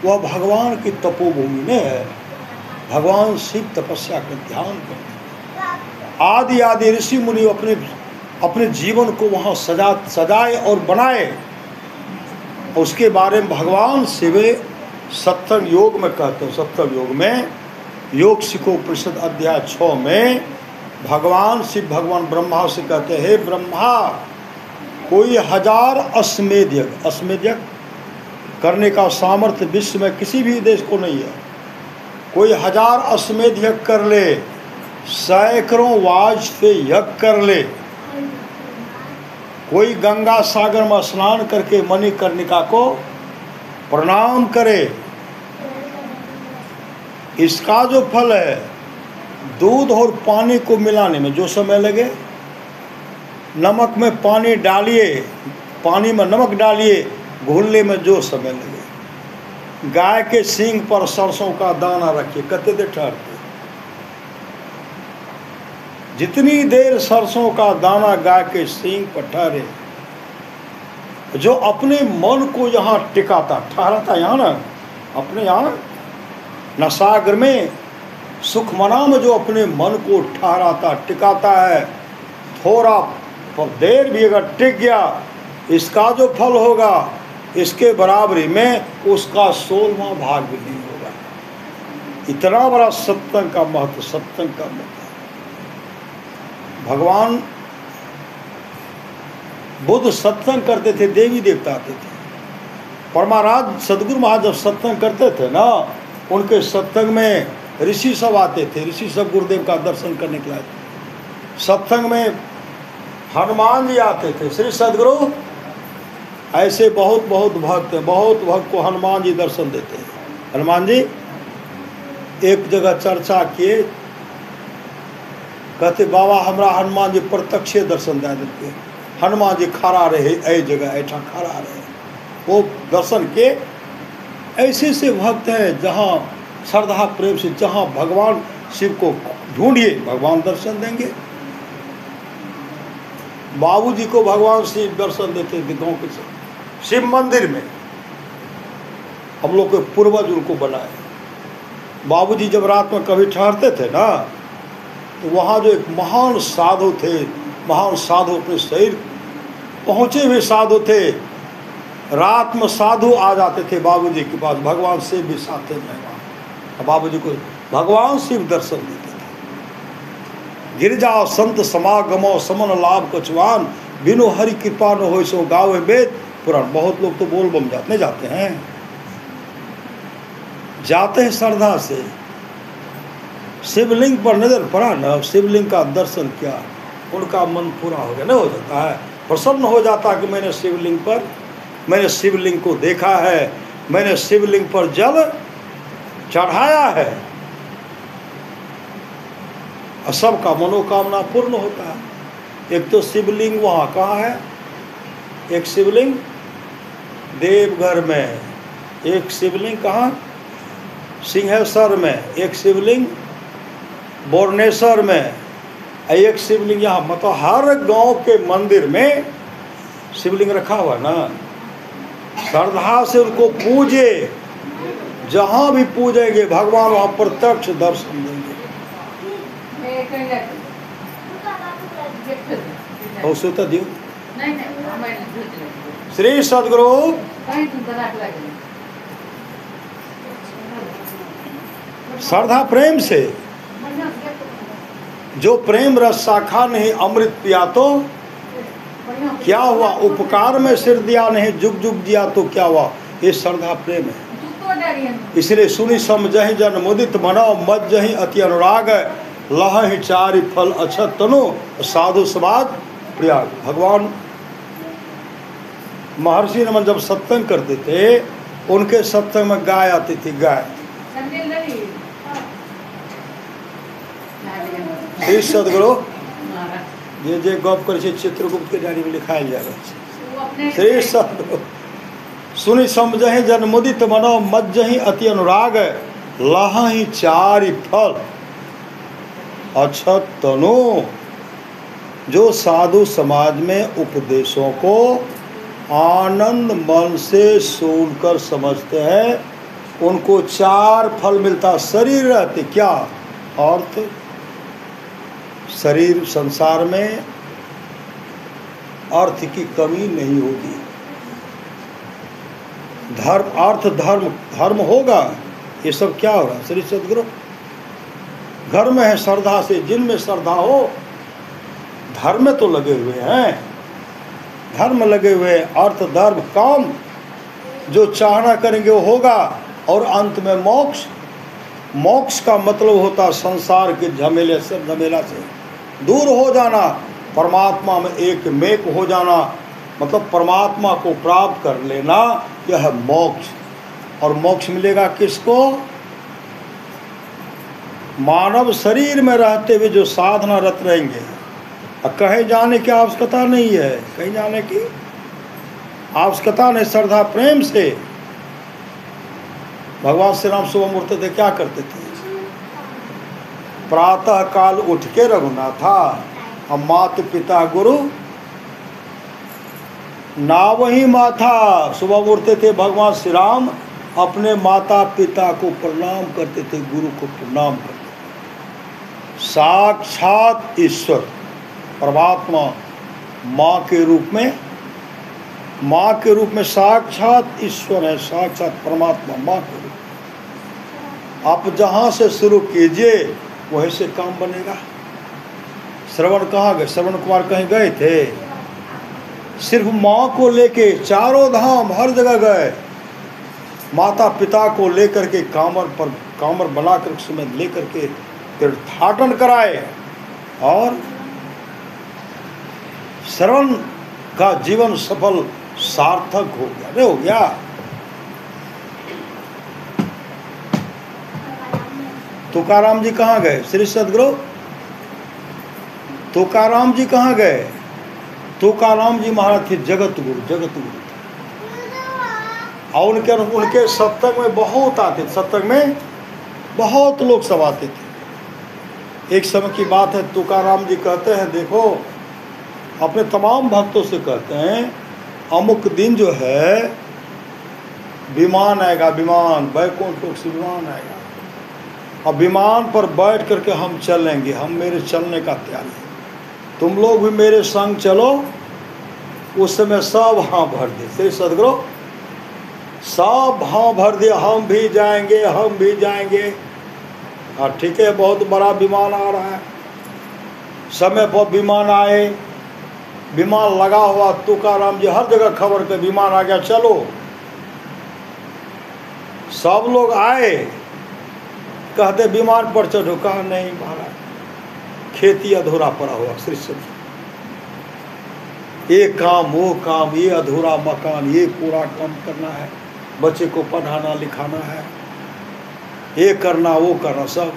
वह भगवान की तपोभूमि में है। भगवान शिव तपस्या कर ध्यान करते। आदि आदि ऋषि मुनि अपने जीवन को वहाँ सजाए और बनाए। उसके बारे में भगवान शिव सत्संग योग में कहते हैं। सत्संग योग में योग शिखोपनिषद अध्याय 6 में भगवान शिव भगवान ब्रह्मा से कहते हैं, हे ब्रह्मा, कोई 1000 अश्वमेध यज्ञ, अश्वमेध यज्ञ करने का सामर्थ्य विश्व में किसी भी देश को नहीं है। कोई 1000 अश्वमेध यज्ञ कर ले, सैकड़ों वाजपेयी यज्ञ कर ले, कोई गंगा सागर में स्नान करके मणिकर्णिका को प्रणाम करे, इसका जो फल है दूध और पानी को मिलाने में जो समय लगे, नमक में पानी डालिए, पानी में नमक डालिए, घुलने में जो समय लगे, गाय के सींग पर सरसों का दाना रखिए, कितने देर ठहरते, जितनी देर सरसों का दाना गाय के सींग पर ठहरे, जो अपने मन को यहाँ टिकाता, ठहराता यहाँ ना, अपने यहाँ नसागर में सुखमना में जो अपने मन को ठहराता टिकाता है, थोड़ा पर देर भी अगर टिक गया, इसका जो फल होगा इसके बराबरी में उसका 16वां भाग भी नहीं होगा। इतना बड़ा सत्संग का महत्व, सत्संग का महत्व। भगवान बुद्ध सत्संग करते थे, देवी देवता आते थे। परमाराज सदगुरु महाराज जब सत्संग करते थे ना, उनके सत्संग में ऋषि सब आते थे, ऋषि सब गुरुदेव का दर्शन करने के लिए। सत्संग में हनुमान जी आते थे, श्री सदगुरु, ऐसे बहुत बहुत भक्त हैं, बहुत भक्त को हनुमान जी दर्शन देते हैं। हनुमान जी एक जगह चर्चा किए, कहते बाबा हमरा हनुमान जी प्रत्यक्ष दर्शन दे देते। हनुमान जी खड़ा रहे, ऐ जगह ऐठा खड़ा रहे, वो दर्शन के। ऐसे से भक्त हैं जहाँ श्रद्धा प्रेम से, जहाँ भगवान शिव को ढूंढिए भगवान दर्शन देंगे। बाबूजी को भगवान शिव दर्शन देते थे गाँव के शिव मंदिर में, हम लोग के पूर्वज उनको बनाए। बाबूजी जब रात में कभी ठहरते थे ना, तो वहाँ जो एक महान साधु थे, महान साधु अपने शरीर पहुँचे हुए साधु थे, रात में साधु आ जाते थे बाबूजी के पास, भगवान शिव भी साथ में, बाबूजी को भगवान शिव दर्शन देते थे। गिरजा संत समागमो समन लाभ कछवान, बिनु हरि कृपा न हो सो गावे वेद पुराण। बहुत लोग तो बोल बम जाते हैं, जाते हैं श्रद्धा से। शिवलिंग पर नजर पड़ा ना, शिवलिंग का दर्शन किया, उनका मन पूरा हो गया, नहीं हो जाता है, प्रसन्न हो जाता कि मैंने शिवलिंग को देखा है, मैंने शिवलिंग पर जल चढ़ाया है, और सबका मनोकामना पूर्ण होता है। एक तो शिवलिंग वहाँ कहाँ है, एक शिवलिंग देवघर में, एक शिवलिंग कहाँ सिंहेश्वर में, एक शिवलिंग बोरनेश्वर में, एक शिवलिंग यहाँ। मतलब हर गांव के मंदिर में शिवलिंग रखा हुआ ना। श्रद्धा से उनको पूजे, जहाँ भी पूजेंगे भगवान वहाँ प्रत्यक्ष दर्शन देंगे। औसत दियो श्री सद्गुरु। श्रद्धा प्रेम से, जो प्रेम रस शाखा नहीं अमृत पिया तो क्या हुआ, उपकार में सिर दिया नहीं जुग जुग दिया तो क्या हुआ। ये श्रद्धा प्रेम है। इसलिए सुनी समझहि जन मुदित मनो मत जहि अति अनुराग, लहहि चारि फल अछत तनु साधु समाज प्रयाग। भगवान महर्षि रमन जब सत्संग करते थे, उनके सत्संग में गाय आती थी, गाय। श्री सद्गुरु जे गप कर चित्रगुप्त के डायरी में लिखायल जा रहा है। श्री सद्गुरु सुनि समझहि जन मुदित मनो मज्जहि अति अनुराग, लहहि चारि फल अछत तनु। जो साधु समाज में उपदेशों को आनंद मन से सुनकर समझते हैं, उनको 4 फल मिलता। शरीर रहते क्या अर्थ, शरीर संसार में अर्थ की कमी नहीं होगी। धर्म अर्थ धर्म धर्म होगा। ये सब क्या हो रहा है श्री सद्गुरु। घर में है श्रद्धा से, जिनमें श्रद्धा हो धर्म में तो लगे हुए हैं, धर्म लगे हुए, अर्थ धर्म काम जो चाहना करेंगे वो होगा। और अंत में मोक्ष। मोक्ष का मतलब होता संसार के झमेले से, झमेला से दूर हो जाना, परमात्मा में एक मेक हो जाना, मतलब परमात्मा को प्राप्त कर लेना, यह है मोक्ष। और मोक्ष मिलेगा किसको, मानव शरीर में रहते हुए जो साधना रत रहेंगे। कहीं जाने की आवश्यकता नहीं है, कहीं जाने की आवश्यकता नहीं। श्रद्धा प्रेम से भगवान श्री राम सुबह मुहूर्त थे, क्या करते थे, प्रातः काल उठ के रघुनाथा, हम माता पिता गुरु ना वही माथा। सुबह उठते थे भगवान श्री राम, अपने माता पिता को प्रणाम करते थे, गुरु को प्रणाम करते थे। साक्षात ईश्वर परमात्मा माँ के रूप में, माँ के रूप में साक्षात ईश्वर है, साक्षात परमात्मा माँ के रूप में। आप जहाँ से शुरू कीजिए वहीं से काम बनेगा। श्रवण कहाँ गए, श्रवण कुमार कहीं गए थे, सिर्फ माँ को लेके चारों धाम हर जगह गए। माता पिता को लेकर के कामर बनाकर उसमें लेकर के तीर्थाटन कराए, और श्रवण का जीवन सफल सार्थक हो गया। नहीं हो गया। तुकाराम जी कहाँ गए श्री सद्गुरु, तुकाराम जी कहाँ गए। तुकाराम जी महाराज थे जगत गुरु, जगत गुरु। और उनके सत्संग में बहुत आते, सत्संग में बहुत लोग सब आते थे। एक समय की बात है, तुकाराम जी कहते हैं, देखो अपने तमाम भक्तों से कहते हैं, अमुक दिन जो है विमान आएगा, विमान बैकुंठ लोक से विमान आएगा, अब विमान पर बैठ करके हम चलेंगे, हम मेरे चलने का तैयारी है, तुम लोग भी मेरे संग चलो। उस समय सब हाँ भर दे श्री सद्गुरु, सब हाँ भर दिया, हम भी जाएंगे, हम भी जाएंगे। हाँ ठीक है, बहुत बड़ा विमान आ रहा है। समय पर विमान आए, विमान लगा हुआ, तुकाराम जी हर जगह खबर के विमान आ गया, चलो। सब लोग आए, कहते विमान पर चढ़ो, कहा नहीं महाराज, खेती अधूरा पड़ा हुआ श्री सद्गुरु, ये काम वो काम, ये अधूरा मकान, ये पूरा काम करना है, बच्चे को पढ़ाना लिखाना है, ये करना वो करना, सब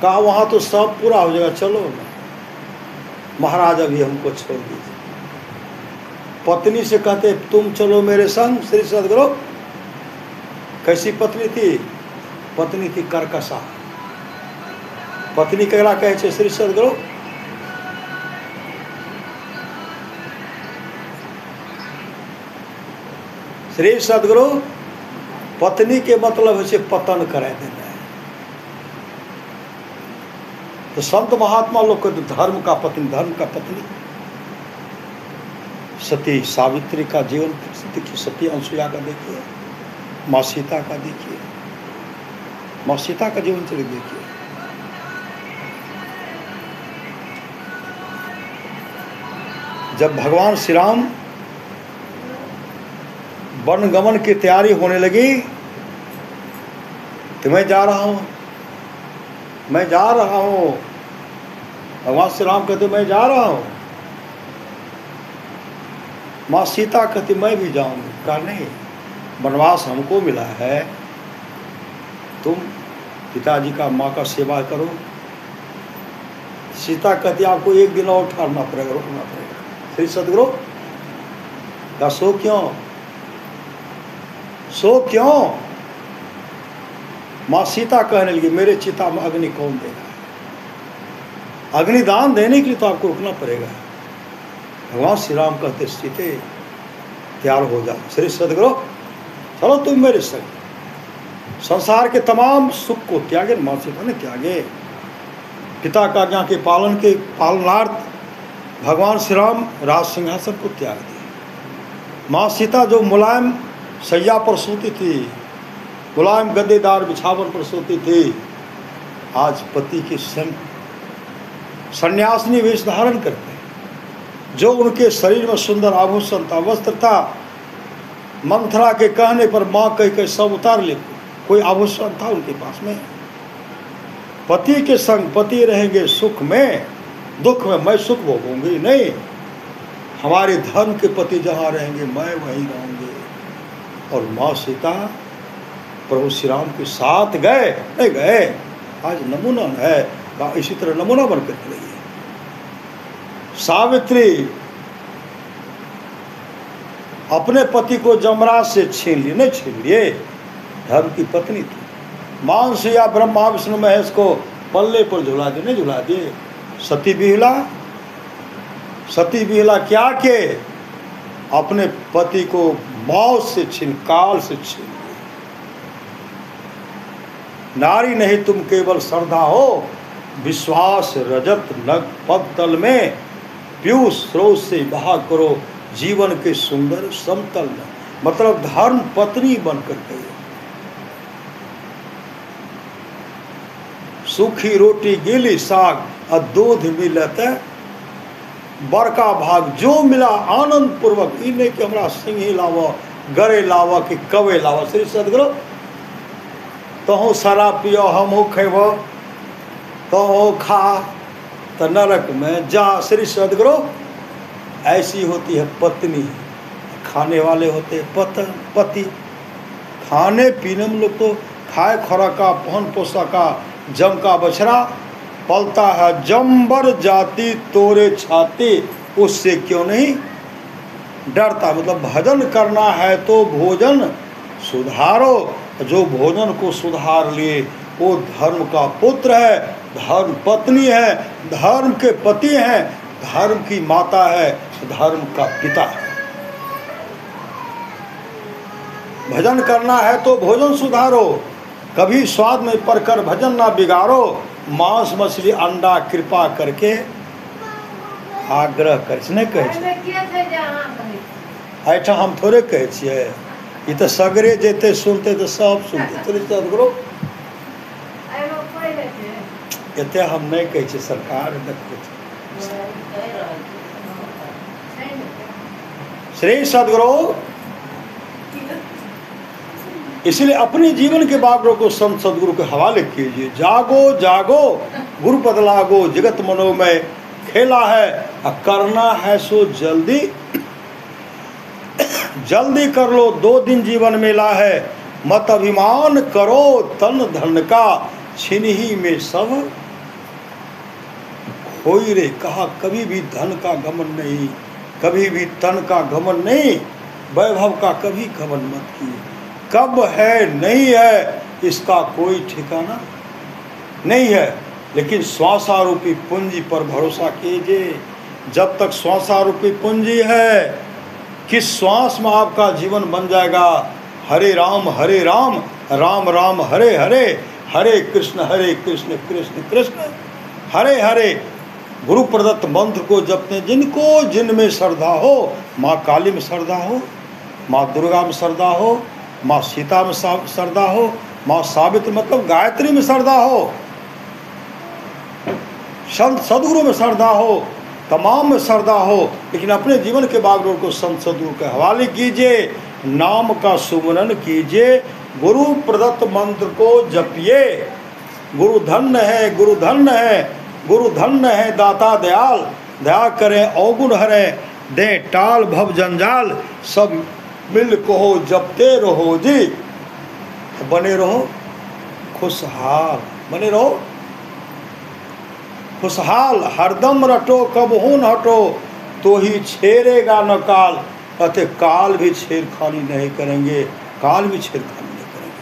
कहा वहाँ तो सब पूरा हो जाएगा, चलो ना। महाराज अभी हमको छोड़ दीजिए। पत्नी से कहते तुम चलो मेरे संग श्री सद्गुरु। कैसी पत्नी थी? पत्नी थी कर्कशा। पत्नी केकरा कहे छे श्री सद्गुरु? श्री सद्गुरु पत्नी के मतलब है पतन करा देना है। तो संत महात्मा लोग को धर्म का पत्नी, धर्म का पत्नी सती सावित्री का जीवन देखिए, सती अनुसुईया का देखिए, माँ सीता का देखिए, माँ सीता का जीवन चरित्र देखिए। जब भगवान श्री राम वन गमन की तैयारी होने लगी तो मैं जा रहा हूँ, मैं जा रहा हूँ। भगवान श्री राम कहते मैं जा रहा हूँ। माँ सीता कहती मैं भी जाऊंगी। कहा नहीं, वनवास हमको मिला है, तुम पिताजी का माँ का सेवा करो। सीता कहती आपको एक दिन और ठहरना पड़ेगा, रुकना पड़ेगा। श्री सद्गुरु का सो क्यों, सो क्यों? माँ सीता कहने लगी मेरे चिता में अग्नि कौन देगा? अग्निदान देने के लिए तो आपको रुकना पड़ेगा। भगवान श्री राम कहते सीते तैयार हो जा, श्री सद्गुरु चलो तुम मेरे संग। संसार के तमाम सुख को त्यागे, माँ सीता ने त्यागे। पिता का आज्ञा के पालनार्थ भगवान श्री राम राज सिंहासन को त्याग दिए। माँ सीता जो मुलायम सैया पर सोती थी, मुलायम गद्देदार बिछावन पर सोती थी, आज पति के संग सन्यासिनी वेश धारण करते। जो उनके शरीर में सुंदर आभूषण था, वस्त्र था, मंथरा के कहने पर माँ कह सब उतार लेते। कोई आभूषण था उनके पास में? पति के संग पति रहेंगे सुख में, दुख में मैं सुख भोगूंगी नहीं। हमारे धर्म के पति जहाँ रहेंगे मैं वहीं रहूंगी। और माँ सीता प्रभु श्री राम के साथ गए, नहीं गए, आज नमूना है, इसी तरह नमूना बनकर रही है। सावित्री अपने पति को जमराज से छीन लिए, नहीं छीन लिए, धर्म की पत्नी थी। मांस या ब्रह्मा विष्णु महेश को पल्ले पर झुला दिए, नहीं झुला दिए। सती बिहला क्या के अपने पति को मौत से छीन, काल से छीन। नारी नहीं तुम केवल श्रद्धा हो, विश्वास रजत नग पद तल में, पीयूष स्रोत से बहा करो जीवन के सुंदर समतल में। मतलब धर्म पत्नी बनकर गई। सूखी रोटी गीली साग और दूध मिलत बड़का भाग जो मिला आनंद पूर्वक। ई नहीं कि हमरा सिंही लावा, गरे लावा कि कवे लावा। श्री सद्गुरु तहु शराब पियो हमहू खेब, तहु खा तो नरक में जा। श्री सद्गुरु ऐसी होती है पत्नी। खाने वाले होते पति। खाने पीने में लोग तो खाए खुराका पहन पोशाका जम का बछड़ा पलता है, जम्बर जाति तोरे छाती उससे क्यों नहीं डरता। मतलब भजन करना है तो भोजन सुधारो। जो भोजन को सुधार लिए वो धर्म का पुत्र है, धर्म पत्नी है, धर्म के पति हैं, धर्म की माता है, धर्म का पिता है। भजन करना है तो भोजन सुधारो, कभी स्वाद में पड़कर भजन ना बिगाड़ो। मांस मछली अंडा कृपा करके आग्रह कर नहीं कहे। ऐठा हम थोड़े कहे छियै, ये तो सगरे जेते सुनते तो सब सुनते। चलिए सदगुरु एते हम नहीं कहे छियै, सरकार श्री सदगुरु। इसलिए अपने जीवन के बागड़ों को संत सदगुरु के हवाले कीजिए। जागो जागो गुरु बदलागो, जगत मनोमय खेला है, करना है सो जल्दी जल्दी कर लो, 2 दिन जीवन मिला है। मत अभिमान करो तन धन का, छिन ही में सब होई रे कहा कभी भी धन का घमंड नहीं, कभी भी तन का घमंड नहीं, वैभव का कभी घमंड मत किए। कब है नहीं है इसका कोई ठिकाना नहीं है, लेकिन श्वासारूपी पूंजी पर भरोसा कीजिए। जब तक श्वासारूपी पूंजी है, किस श्वास में आपका जीवन बन जाएगा। हरे राम राम राम हरे हरे, हरे कृष्ण कृष्ण कृष्ण हरे हरे। गुरु प्रदत्त मंत्र को जपते जिनको जिनमें श्रद्धा हो, माँ काली में श्रद्धा हो, माँ दुर्गा में श्रद्धा हो, माँ सीता में श्रद्धा हो, माँ सावित्री मतलब गायत्री में श्रद्धा हो, संत सदगुरु में श्रद्धा हो, तमाम में श्रद्धा हो, लेकिन अपने जीवन के बागडोर को संत सदगुरु के हवाले कीजिए, नाम का सुमरन कीजिए, गुरु प्रदत्त मंत्र को जपिए। गुरु धन्य है, गुरु धन्य है, गुरु धन्य है दाता दयाल, दया करें अवगुण हरें, दे टाल भव जंजाल, सब मिल कहो जपते रहो जी। बने रहो खुशहाल, बने रहो खुशहाल, हरदम रटो कब हो न हटो, तो ही छेड़ेगा न काल। कहते काल भी छेड़खानी नहीं करेंगे, काल भी छेड़खानी नहीं करेंगे।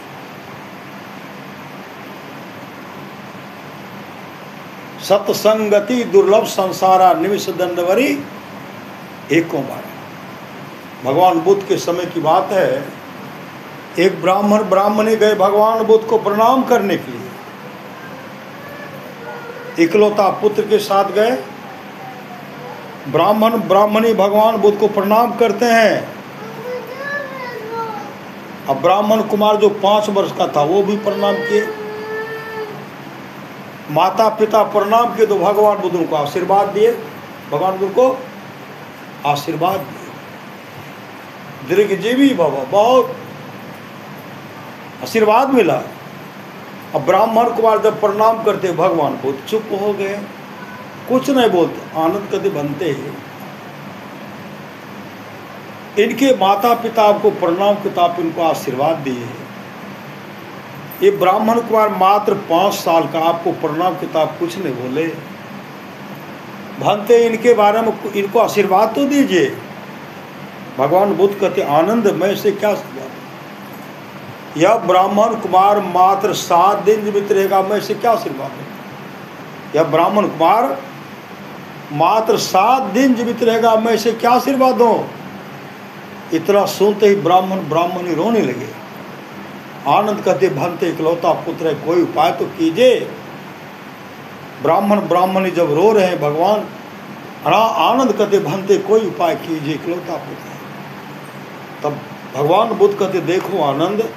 सत्संगति दुर्लभ संसारा निमिष दंडवरी एको बार। भगवान बुद्ध के समय की बात है, एक ब्राह्मणी गए भगवान बुद्ध को प्रणाम करने के लिए, इकलौता पुत्र के साथ गए। ब्राह्मणी भगवान बुद्ध को प्रणाम करते हैं। अब ब्राह्मण कुमार जो 5 वर्ष का था वो भी प्रणाम किए, माता पिता प्रणाम किए तो भगवान बुद्ध को आशीर्वाद दिए, भगवान बुद्ध को आशीर्वाद दिए, दीर्घजीवी भव, बहुत आशीर्वाद मिला। अब ब्राह्मण कुमार जब प्रणाम करते भगवान बुद्ध चुप हो गए, कुछ नहीं बोलते, आनंद कदे बनते हैं। इनके माता पिता को प्रणाम किताब इनको आशीर्वाद दिए। ये ब्राह्मण कुमार मात्र 5 साल का, आपको प्रणाम किताब कुछ नहीं बोले, भंते इनके बारे में इनको आशीर्वाद तो दीजिए। भगवान बुद्ध कहते आनंद मैं से क्या आशीर्वाद, यह ब्राह्मण कुमार मात्र 7 दिन जीवित रहेगा, मैं से क्या आशीर्वाद है। यह ब्राह्मण कुमार मात्र 7 दिन जीवित रहेगा, मैं से क्या आशीर्वाद दूं। इतना सुनते ही ब्राह्मणी रोने लगे। आनंद कहते भंते इकलौता पुत्र है, कोई उपाय तो कीजिए। ब्राह्मणी जब रो रहे हैं भगवान आनंद कहते भंते कोई उपाय कीजिए, इकलौता पुत्र है। तब भगवान बुद्ध कहते देखो आनंद,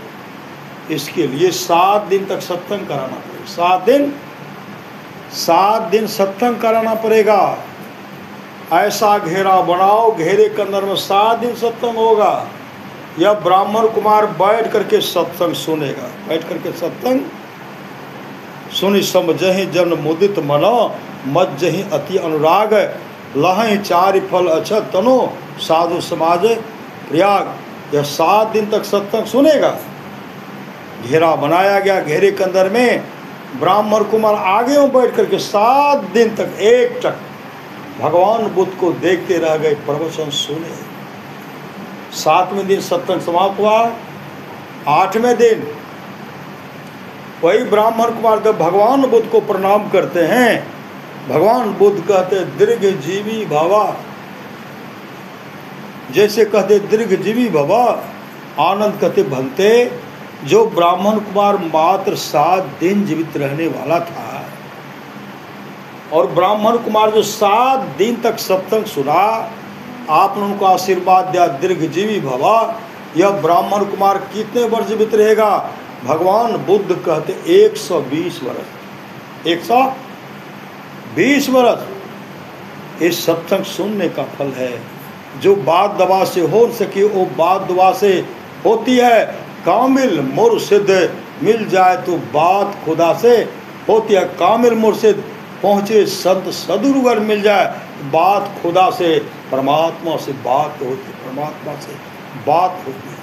इसके लिए 7 दिन तक सत्संग कराना पड़ेगा, 7 दिन सत्संग कराना पड़ेगा। ऐसा घेरा बनाओ, घेरे के अंदर में 7 दिन सत्संग होगा। यह ब्राह्मण कुमार बैठ करके सत्संग सुनेगा, बैठ करके सत्संग सुनि समझहि जन मुदित मनो, मज्जहि अति अनुराग, लहहि 4 फल अछत तनो, साधु समाज प्रयाग। यह 7 दिन तक सत्संग सुनेगा। घेरा बनाया गया, घेरे के अंदर में ब्राह्मण कुमार आगे में बैठ करके 7 दिन तक एकटक भगवान बुद्ध को देखते रह गए, प्रवचन सुने। 7वें दिन सत्संग समाप्त हुआ। 8वें दिन वही ब्राह्मण कुमार जब भगवान बुद्ध को प्रणाम करते हैं, भगवान बुद्ध कहते दीर्घजीवी भवा, जैसे कहते दीर्घजीवी भवा। आनंद कहते भंते जो ब्राह्मण कुमार मात्र 7 दिन जीवित रहने वाला था, और ब्राह्मण कुमार जो 7 दिन तक सत्संग सुना, आपने उनको आशीर्वाद दिया दीर्घजीवी भवा। यह ब्राह्मण कुमार कितने वर्ष जीवित रहेगा। भगवान बुद्ध कहते 120 वर्ष, 120 वर्ष। इस सत्संग सुनने का फल है। जो बात दवा से हो सके वो बात दवा से होती है। कामिल मुर्शिद मिल जाए तो बात खुदा से होती है। कामिल मुर्शिद पहुँचे संत सदगुरुवर मिल जाए, बात खुदा से परमात्मा से बात होती, परमात्मा से बात होती है।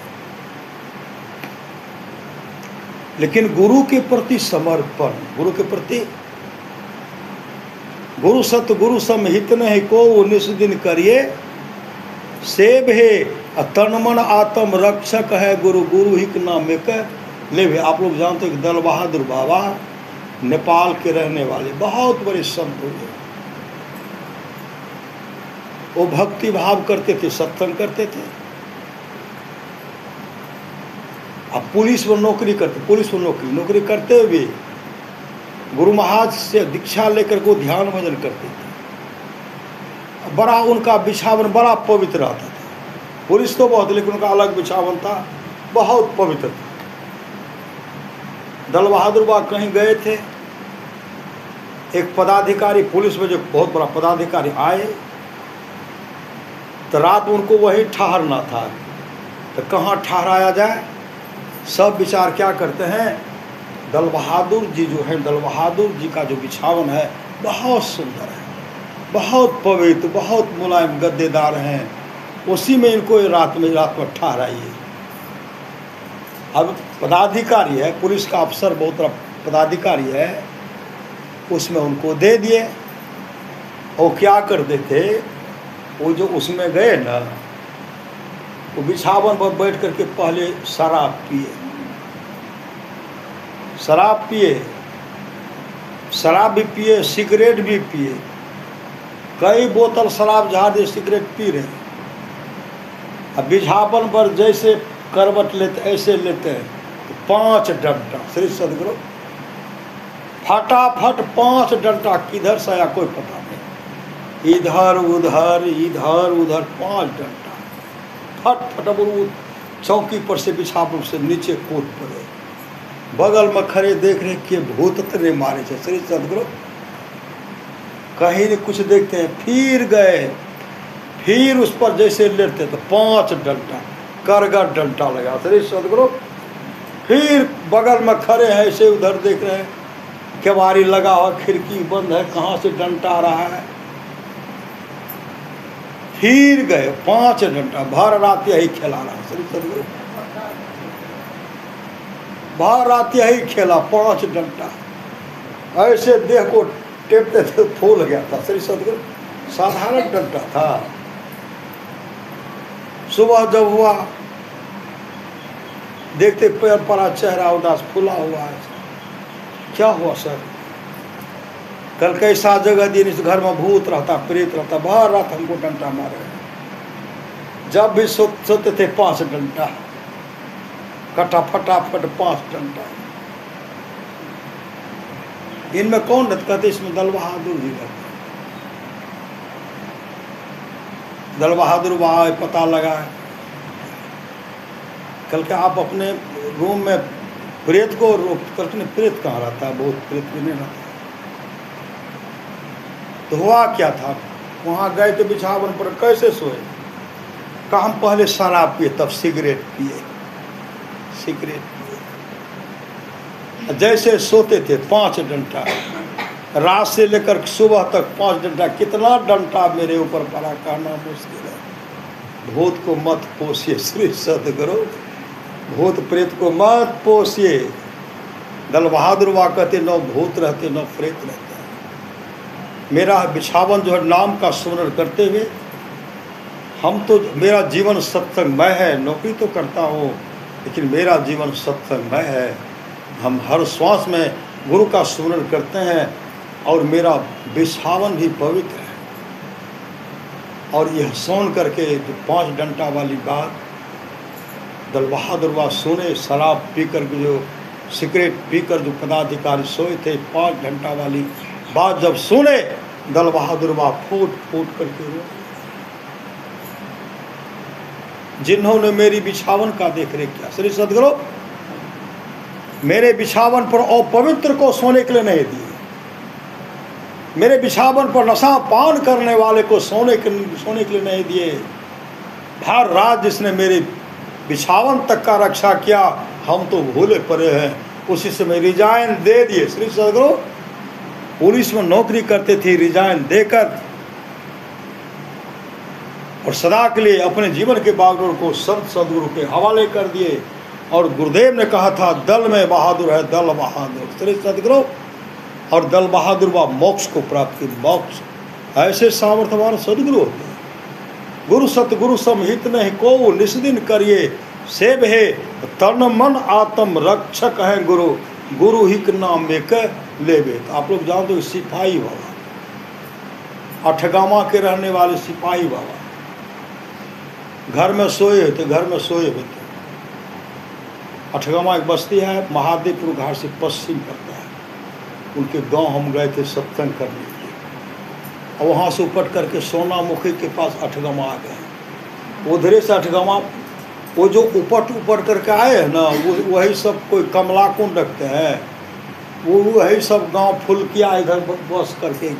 लेकिन गुरु के प्रति समर्पण, गुरु के प्रति गुरु सतगुरु समहित नहीं को निस दिन करिए सेब है तन मन आत्म रक्षक है गुरु गुरु ही के नाम में कह ले भी। आप लोग जानते हैं कि दल बहादुर बाबा नेपाल के रहने वाले बहुत बड़े संत हुए। वो भक्ति भाव करते थे, सत्संग करते थे। अब पुलिस में नौकरी करते, पुलिस में नौकरी करते हुए गुरु महाराज से दीक्षा लेकर को ध्यान भजन करते थे। बड़ा उनका बिछावन बड़ा पवित्र रहता था। पुलिस तो बहुत, लेकिन उनका अलग बिछावन था, बहुत पवित्र था। दल बहादुर बाबा कहीं गए थे, एक पदाधिकारी पुलिस में जो बहुत बड़ा पदाधिकारी आए तो रात उनको वहीं ठहरना था। तो कहाँ ठहराया जाए, सब विचार क्या करते हैं, दल बहादुर जी जो है, दल बहादुर जी का जो बिछावन है बहुत सुंदर है, बहुत पवित्र, बहुत मुलायम गद्देदार हैं, उसी में इनको रात में ठहराइए। अब पदाधिकारी है, पुलिस का अफसर बहुत बड़ा पदाधिकारी है, उसमें उनको दे दिए। और क्या करते थे, वो जो उसमें गए ना, वो बिछावन पर बैठ करके पहले शराब पिए, शराब भी पिए, सिगरेट भी पिए, कई बोतल शराब झाड़ दे, सिगरेट पी रहे। अब बिछावन पर जैसे करवट लेते ऐसे लेते हैं तो 5 डंडा, श्री सदगुरु फटाफट 5 डंडा, किधर से आया कोई पता नहीं, इधर उधर 5 डंडा, फट वो चौकी पर से बिछावन से नीचे कूद पड़े। बगल में खड़े देख रहे कि भूत तने मारे थे, श्री सदगुरु कहीं नहीं कुछ देखते हैं। फिर गए, फिर उस पर जैसे लेते तो 5 डंडा, करगर डंडा लगा, श्री सदगुरु। फिर बगल में खड़े हैं, ऐसे उधर देख रहे हैं, केवाड़ी लगा हुआ, खिड़की बंद है, कहाँ से डंडा आ रहा है। फिर गए 5 डंडा, भर रात यही खेला रहा, श्री सदगुरु भर रात यही खेला, 5 डंडा ऐसे देह को टेपते थे, फूल गया था, श्री सदगुरु साधारण डंडा था। सुबह जब हुआ, देखते पैर पड़ा, चेहरा उदास फूला हुआ है। क्या हुआ सर? कल कैसा जगह दिन इस घर में भूत रहता, प्रेत रहता, बाहर रात हमको डंडा मारे। जब भी सोते थे 5 डंडा, कटा फटाफट 5 डंडा। इनमें कौन रहता? कहते इसमें दल बहादुर जी रहते। दल बहादुर बाबा पता लगा, कल के आप अपने रूम में प्रेत को रोक करके, प्रेत कहाँ रहता है, बहुत प्रेत भी नहीं रहता। तो हुआ क्या था, वहाँ गए तो बिछावन पर कैसे सोए, कहा हम पहले शराब पिए तब सिगरेट पिए, जैसे सोते थे 5 डंडा, रात से लेकर सुबह तक 5 डंडा। कितना डंडा मेरे ऊपर पड़ा, कहना मुश्किल है। भूत को मत पोसिए, श्री सदगुरु भूत प्रेत को मत पोसिए। दल बहादुर बाबा कहते न भूत रहते न प्रेत रहते। मेरा बिछावन जो है नाम का स्मरण करते हुए, हम तो, मेरा जीवन सत्संगमय है, नौकरी तो करता हूँ लेकिन मेरा जीवन सत्संगमय है। हम हर श्वास में गुरु का स्मरण करते हैं और मेरा बिछावन भी पवित्र है। और यह सुन करके जो 5 डंडा वाली बात दल बहादुर बाबा सुने, शराब पीकर जो, सिगरेट पीकर जो पदाधिकारी सोए थे, 5 डंडा वाली बात जब सुने, दल बहादुर बाबा फूट फूट करके रोए। जिन्होंने मेरी बिछावन का देख रेख किया, श्री सदगुरु मेरे बिछावन पर अपवित्र को सोने के लिए नहीं दिए, मेरे बिछावन पर नशा पान करने वाले को सोने के लिए नहीं दिए। हर रात जिसने मेरे बिछावन तक का रक्षा किया, हम तो भूले पड़े हैं, उसी से मैं रिजाइन दे दिए। श्री सदगुरु पुलिस में नौकरी करते थे, रिजाइन देकर और सदा के लिए अपने जीवन के बागडोर को संत सदगुरु के हवाले कर दिए। और गुरुदेव ने कहा था, दल में बहादुर है, दल बहादुर। श्री सदगुरु और दल बहादुर व मोक्ष को प्राप्त किए। मोक्ष ऐसे सामर्थ्यवान सदगुरु होते हैं। गुरु सतगुरु समहित नहीं को निस्दिन करिए, सेव है तन मन आत्म रक्षक है गुरु, गुरु ही के नाम में के लेवे। तो आप लोग जानते हो सिपाही बाबा, अठगामा के रहने वाले सिपाही बाबा, घर में सोए थे, घर में सोए हुए थे। अठगामा एक बस्ती है, महादेवपुर घाट से पश्चिम पड़ता है। उनके गांव हम गए थे सत्संग करने के लिए, और वहाँ से उपट करके सोनामुखी के पास अठगामा आ गए। उधरे से अठगामा वो जो उपट करके आए हैं ना, वो वही सब कोई कमला कुंड रखते हैं, वो वही सब गांव फुलकिया इधर बस करके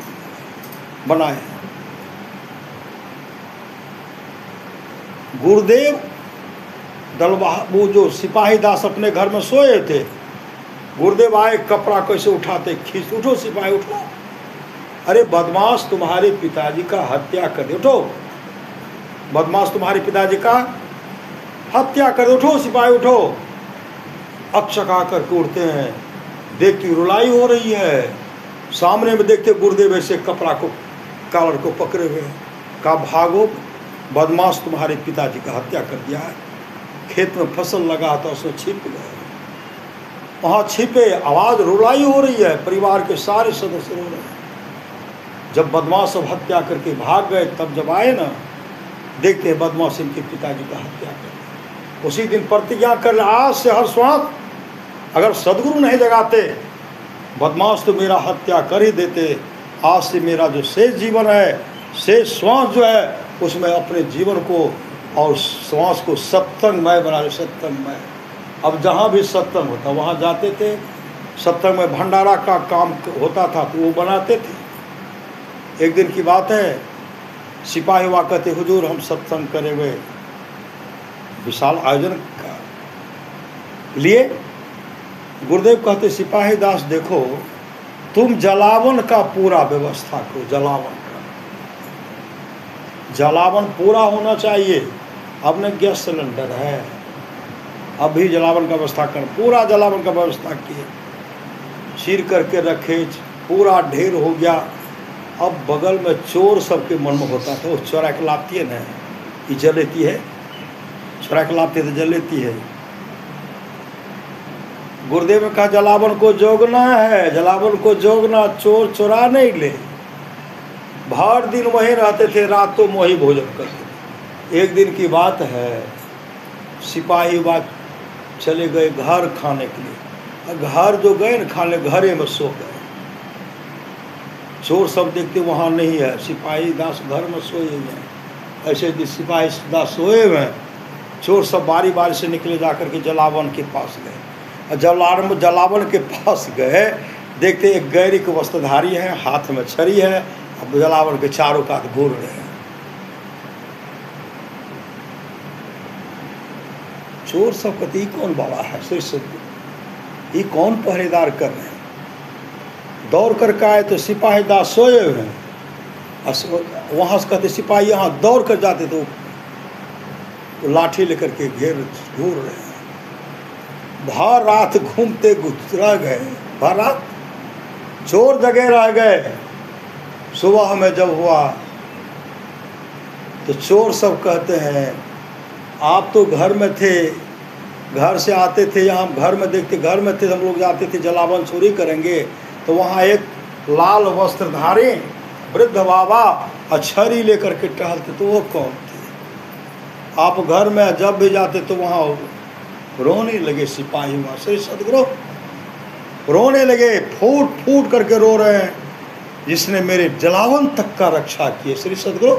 बनाए। गुरुदेव दलबहा वो जो सिपाही दास अपने घर में सोए थे, गुरुदेव आए, कपड़ा कैसे उठाते, खींच, उठो सिपाही उठो, अरे बदमाश तुम्हारे पिताजी का हत्या कर दे, उठो बदमाश तुम्हारे पिताजी का हत्या कर दे, उठो सिपाही उठो। अक्षका करके उठते हैं, देखती रुलाई हो रही है, सामने में देखते गुरुदेव ऐसे कपड़ा को कॉलर को पकड़े हुए, का भागो बदमाश तुम्हारे पिताजी का हत्या कर दिया है। खेत में फसल लगा था उसमें छिप गए, वहाँ छिपे, आवाज़ रुलाई हो रही है, परिवार के सारे सदस्य रो रहे हैं। जब बदमाश सब हत्या करके भाग गए, तब जब आए ना, देखते हैं बदमाश इनके पिताजी का हत्या कर। उसी दिन प्रतिज्ञा कर, आज से हर श्वास अगर सदगुरु नहीं जगाते, बदमाश तो मेरा हत्या कर ही देते। आज से मेरा जो शेष जीवन है, शेष श्वास जो है, उसमें अपने जीवन को और श्वास को सत्संगमय बना ले, सत्संगमय। अब जहाँ भी सत्संग होता वहाँ जाते थे, सत्संग में भंडारा का काम होता था तो वो बनाते थे। एक दिन की बात है, सिपाही हुआ कहते, हुजूर हम सत्संग करे हुए, विशाल आयोजन का लिए। गुरुदेव कहते, सिपाही दास देखो, तुम जलावन का पूरा व्यवस्था करो, जलावन का, जलावन पूरा होना चाहिए। अब न गैस सिलेंडर है, अभी जलावन का व्यवस्था कर, पूरा जलावन का व्यवस्था किए, चीर करके रखे, पूरा ढेर हो गया। अब बगल में चोर सबके मन में होता था, वो चोरा के लाती है ना, ये जल लेती है, चोरा के लाती है तो जल लेती है। गुरुदेव ने कहा जलावन को जोगना है, जलावन को जोगना, चोर चोरा नहीं ले। भर दिन वहीं रहते थे, रात तो वहीं भोजन करते थे। एक दिन की बात है, सिपाही बात चले गए घर खाने के लिए, घर जो गए न खाने, घरे में सो गए। चोर सब देखते वहाँ नहीं है, सिपाही दास घर में सोए हैं। ऐसे सिपाही दास सोए हुए हैं, चोर सब बारी बारी से निकले, जाकर के जलावन के पास गए। जलावन के पास गए, देखते एक गैरी के वस्त्रधारी है, हाथ में छड़ी है, अब जलावन के चारों कात घूर रहे हैं। चोर सब कहते, ये कौन बाबा है, श्री सदगुरु, ये कौन पहरेदार कर रहे हैं। दौड़ कर आए तो सिपाही दास सोए हुए हैं, वहाँ से कहते सिपाही यहाँ दौड़ कर जाते तो लाठी लेकर के घूर रहे हैं। भर रात घूमते रह गए, भर रात चोर जगह रह गए। सुबह में जब हुआ तो चोर सब कहते हैं, आप तो घर में थे, घर से आते थे, यहाँ घर में देखते, घर में थे, हम लोग जाते थे जलावन चोरी करेंगे, तो वहाँ एक लाल वस्त्रधारी वृद्ध बाबा अछरी लेकर के टहलते, तो वो कौन थे। आप घर में जब भी जाते तो वहाँ रोने लगे सिपाही, वहाँ श्री सदगुरु रोने लगे, फूट फूट करके रो रहे हैं, जिसने मेरे जलावन तक का रक्षा किए। श्री सदगुरु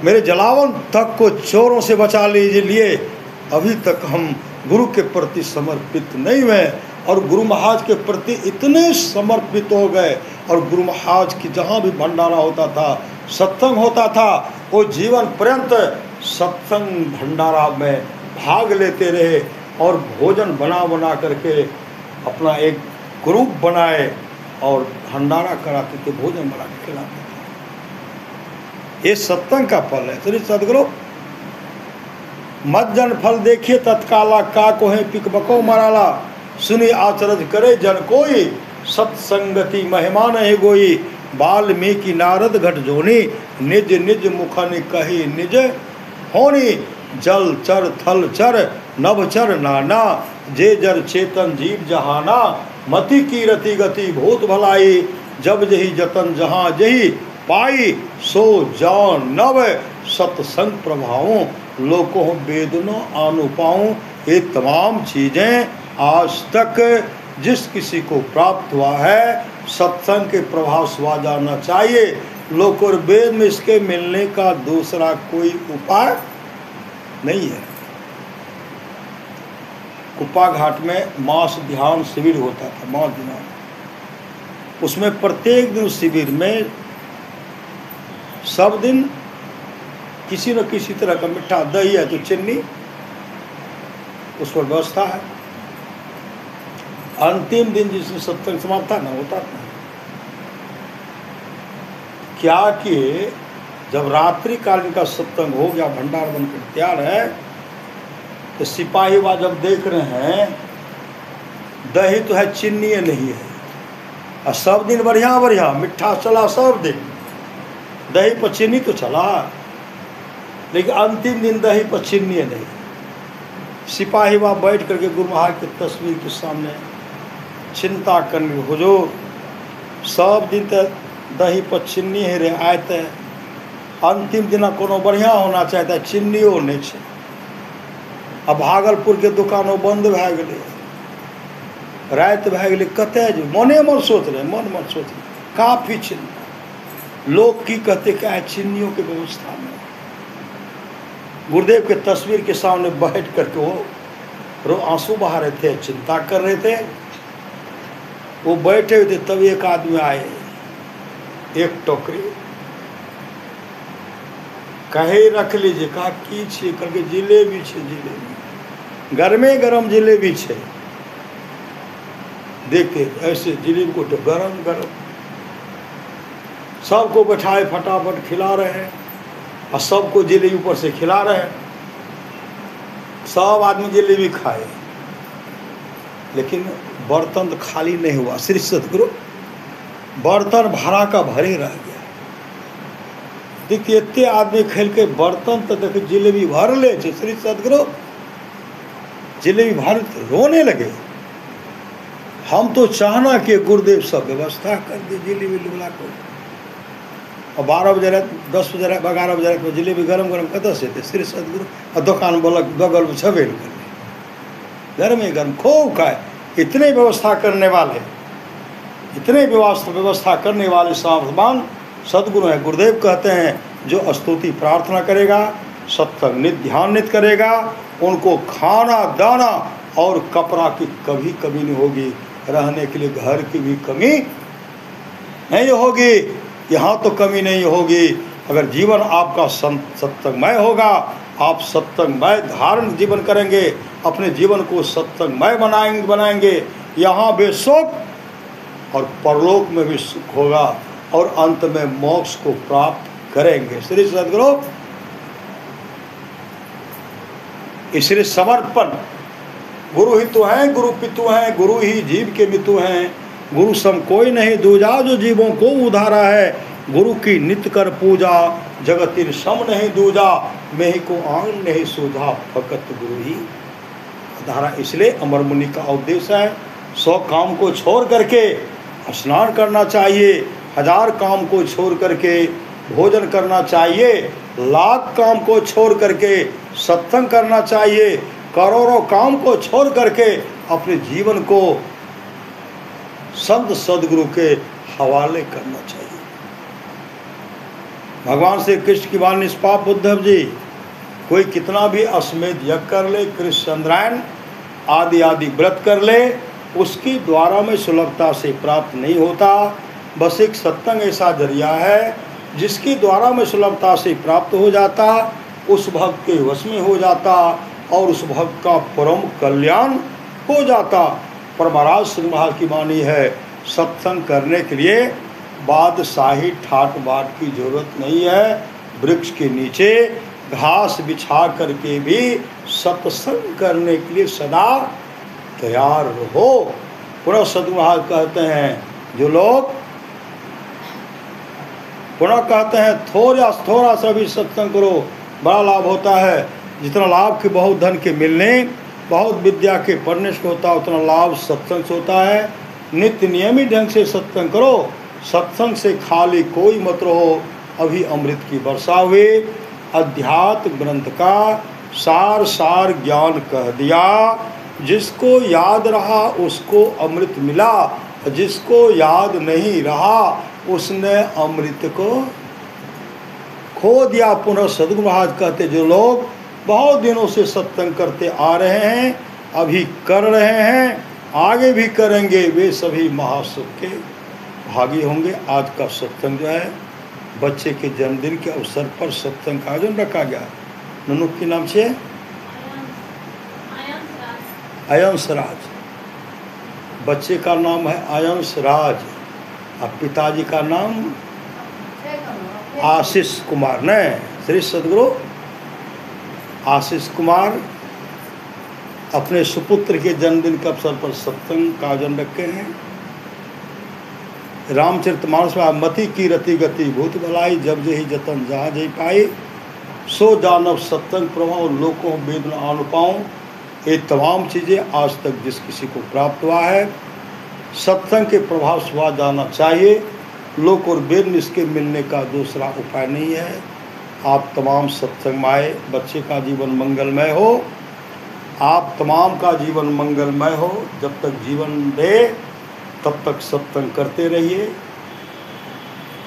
मेरे जलावन तक को चोरों से बचा लीजिए। अभी तक हम गुरु के प्रति समर्पित नहीं हुए, और गुरु महाराज के प्रति इतने समर्पित हो गए, और गुरु महाराज की जहाँ भी भंडारा होता था, सत्संग होता था, वो जीवन पर्यंत सत्संग भंडारा में भाग लेते रहे, और भोजन बना बना करके अपना एक ग्रुप बनाए और भंडारा कराते थे, भोजन बना के खिलाते थे। ये सत्संग का फल है। श्री सदगुरु मत जन फल देखिए तत्काला, का कोहे पिक बको मराला, सुनी आचरज करे जन कोई, सत्संगति महिमा नहीं गोई, वाल्मीकि नारद घट जोनी, निज निज मुखन कही निज होनी। जल चर थल चर नभ चर नाना, जे जर चेतन जीव जहाना। मति की रति गति भूत भलाई, जब जही जतन जहाँ जही पाई। सो जान नव सत्संग प्रभावों, लोकों वेदनों अनुपाऊं। ये तमाम चीज़ें आज तक जिस किसी को प्राप्त हुआ है, सत्संग के प्रभाव से आ जाना चाहिए। लोक और वेद में इसके मिलने का दूसरा कोई उपाय नहीं है। कुप्पा घाट में मास ध्यान शिविर होता था, मास ध्यान। उसमें प्रत्येक दिन शिविर में सब दिन किसी न किसी तरह का मिठा, दही है तो चीनी, उस पर व्यवस्था है। अंतिम दिन जिस दिन सत्संग समाप्त था ना, होता था क्या कि जब रात्रि कालीन का सत्संग हो गया, भंडार बनकर तैयार है, तो सिपाही वह जब देख रहे हैं दही तो है, चीनी नहीं है। और सब दिन बढ़िया बढ़िया मिठा चला, सब दिन दही पर चीनी तो चला, लेकिन अंतिम दिन दही पर चीनी नहीं। सिपाही वहाँ बैठ करके गुरु महाराज की तस्वीर के सामने चिंता करने, हुजूर सब दिन तो दही पर चीनी है रे, आए तो अंतिम दिन कोनो बढ़िया होना चाहिए, चीनियो नहीं छै। अब भागलपुर के दुकानों बंद भए गेलै, रात भए गेलै, कतए जो मने मन सोच रहे, मन मन सोच रहे, काफी चिंता। लोग की कहते क्या है, चीनियों की व्यवस्था में। गुरुदेव के तस्वीर के सामने बैठ करके वो आंसू बहा रहे थे, चिंता कर रहे थे। वो बैठे हुए थे, तब एक आदमी आए, एक टोकरी कहे रख लीजिए, कहा की छे, करके जिलेबी छे, जिलेबी गरमे गरम जिलेबी छे। देखे ऐसे जिलेबी को तो गरम गरम सबको बैठाए, फटाफट खिला रहे हैं, और सबको जिलेबी ऊपर से खिला रहे हैं। सब आदमी जिलेबी खाए, लेकिन बर्तन तो खाली नहीं हुआ। श्री सदगुरु बर्तन भरा का भरे रह गया। देखिए इतने आदमी खेल के बर्तन तो देखे जिलेबी भर ले, श्री सदगुरु जिलेबी भर रोने लगे। हम तो चाहना कि गुरुदेव सब व्यवस्था कर दे जिलेबी लुगला को। और 12 बजे रात, 10 बजे रात, 11 बजे रात में जिलेबी गरम गरम कतऽ से थे श्री सदगुरु। और दुकान बगल में छबे कर घर में गर्म खूब खाए। इतने व्यवस्था करने वाले, इतने व्यवस्था करने वाले सावधान सदगुरु हैं। गुरुदेव कहते हैं जो स्तुति प्रार्थना करेगा, सत्संग नित ध्यान नित करेगा, उनको खाना दाना और कपड़ा की कभी कमी नहीं होगी, रहने के लिए घर की भी कमी नहीं होगी। यहाँ तो कमी नहीं होगी। अगर जीवन आपका सत्संगमय होगा, आप सत्संगमय धारण जीवन करेंगे, अपने जीवन को सत्संगमय बनाएंगे। यहाँ भी सुख और परलोक में भी सुख होगा, और अंत में मोक्ष को प्राप्त करेंगे। श्री सदगुरु इसलिए समर्पण, गुरु ही तो हैं, गुरु पितु हैं, गुरु ही जीव के मितु हैं। गुरु सम कोई नहीं दूजा, जो जीवों को उधारा है। गुरु की नित्य कर पूजा, जगतिन सम नहीं दूजा। मैं ही को आंग नहीं सूझा, फकत गुरु ही उधारा। इसलिए अमर मुनि का उपदेश है, 100 काम को छोड़ करके स्नान करना चाहिए, 1000 काम को छोड़ करके भोजन करना चाहिए, 1,00,000 काम को छोड़ करके सत्संग करना चाहिए, करोड़ों काम को छोड़ करके अपने जीवन को संत सदगुरु के हवाले करना चाहिए। भगवान श्री कृष्ण की वाणी निष्पाप उद्धव जी, कोई कितना भी अश्वमेध यज्ञ कर ले, कृष्ण चंद्रायन आदि आदि व्रत कर ले, उसकी द्वारा में सुलभता से प्राप्त नहीं होता। बस एक सत्संग ऐसा जरिया है जिसकी द्वारा में सुलभता से प्राप्त हो जाता, उस भक्त के वश में हो जाता, और उस भक्त का परम कल्याण हो जाता। पर महाराज सिंह महाराज की वाणी है, सत्संग करने के लिए बादशाही ठाट बाट की जरूरत नहीं है। वृक्ष के नीचे घास बिछा करके भी सत्संग करने के लिए सदा तैयार रहो। पुनः सद्गुरु महाराज कहते हैं जो लोग पुनः कहते हैं थोड़ा सा भी सत्संग करो बड़ा लाभ होता है। जितना लाभ के बहुत धन के मिलने, बहुत विद्या के पढ़ने से होता है, उतना लाभ सत्संग से होता है। नित्य नियमित ढंग से सत्संग करो, सत्संग से खाली कोई मत रहो। अभी अमृत की वर्षा हुई, अध्यात्म ग्रंथ का सार ज्ञान कह दिया। जिसको याद रहा उसको अमृत मिला, जिसको याद नहीं रहा उसने अमृत को खो दिया। पुनः सद्गुरु महाराज कहते जो लोग बहुत दिनों से सत्संग करते आ रहे हैं, अभी कर रहे हैं, आगे भी करेंगे, वे सभी महासुख के भागी होंगे। आज का सत्संग जो है बच्चे के जन्मदिन के अवसर पर सत्संग का आयोजन रखा गया। नन्नू के नाम से अयंश राज, बच्चे का नाम है अयंश राज और पिताजी का नाम आशीष कुमार ने। श्री सद्गुरु आशीष कुमार अपने सुपुत्र के जन्मदिन के अवसर पर सत्संग का आयोजन रखे हैं। रामचरितमानस में मति की रति गति भूत भलाई, जब जही जतन जहाँ जही पाई, सो जानव सत्संग प्रभाव लोकों वेद न आन पाऊँ। ये तमाम चीज़ें आज तक जिस किसी को प्राप्त हुआ है, सत्संग के प्रभाव से जाना चाहिए। लोक और वेद इसके मिलने का दूसरा उपाय नहीं है। आप तमाम सत्संग में आए, बच्चे का जीवन मंगलमय हो, आप तमाम का जीवन मंगलमय हो। जब तक जीवन दे तब तक सत्संग करते रहिए।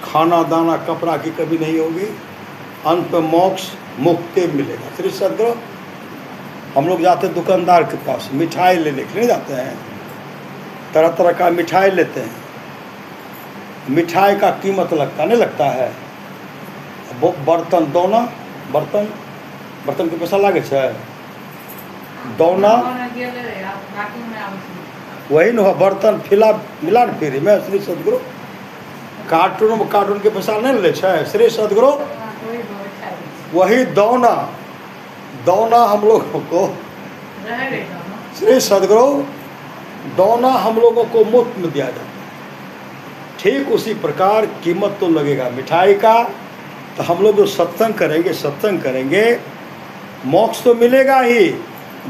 खाना दाना कपड़ा की कभी नहीं होगी, अंत में मोक्ष मुक्ति मिलेगा। श्री सद्गुरु हम लोग जाते हैं दुकानदार के पास मिठाई लेने के लिए जाते हैं, तरह तरह का मिठाई लेते हैं। मिठाई का कीमत लगता नहीं लगता है। बर्तन दौना, बर्तन के पैसा लागे छे, दौना वही न बर्तन फिला मिला न फ्री में। श्री सद्गुरु कार्टून के पैसा नहीं ले छे। श्री सद्गुरु वही दौना हम लोगों को, श्री सद्गुरु दौना हम लोगों को मुफ्त में दिया जाता है। ठीक उसी प्रकार कीमत तो लगेगा मिठाई का। तो हम लोग जो सत्संग करेंगे मोक्ष तो मिलेगा ही।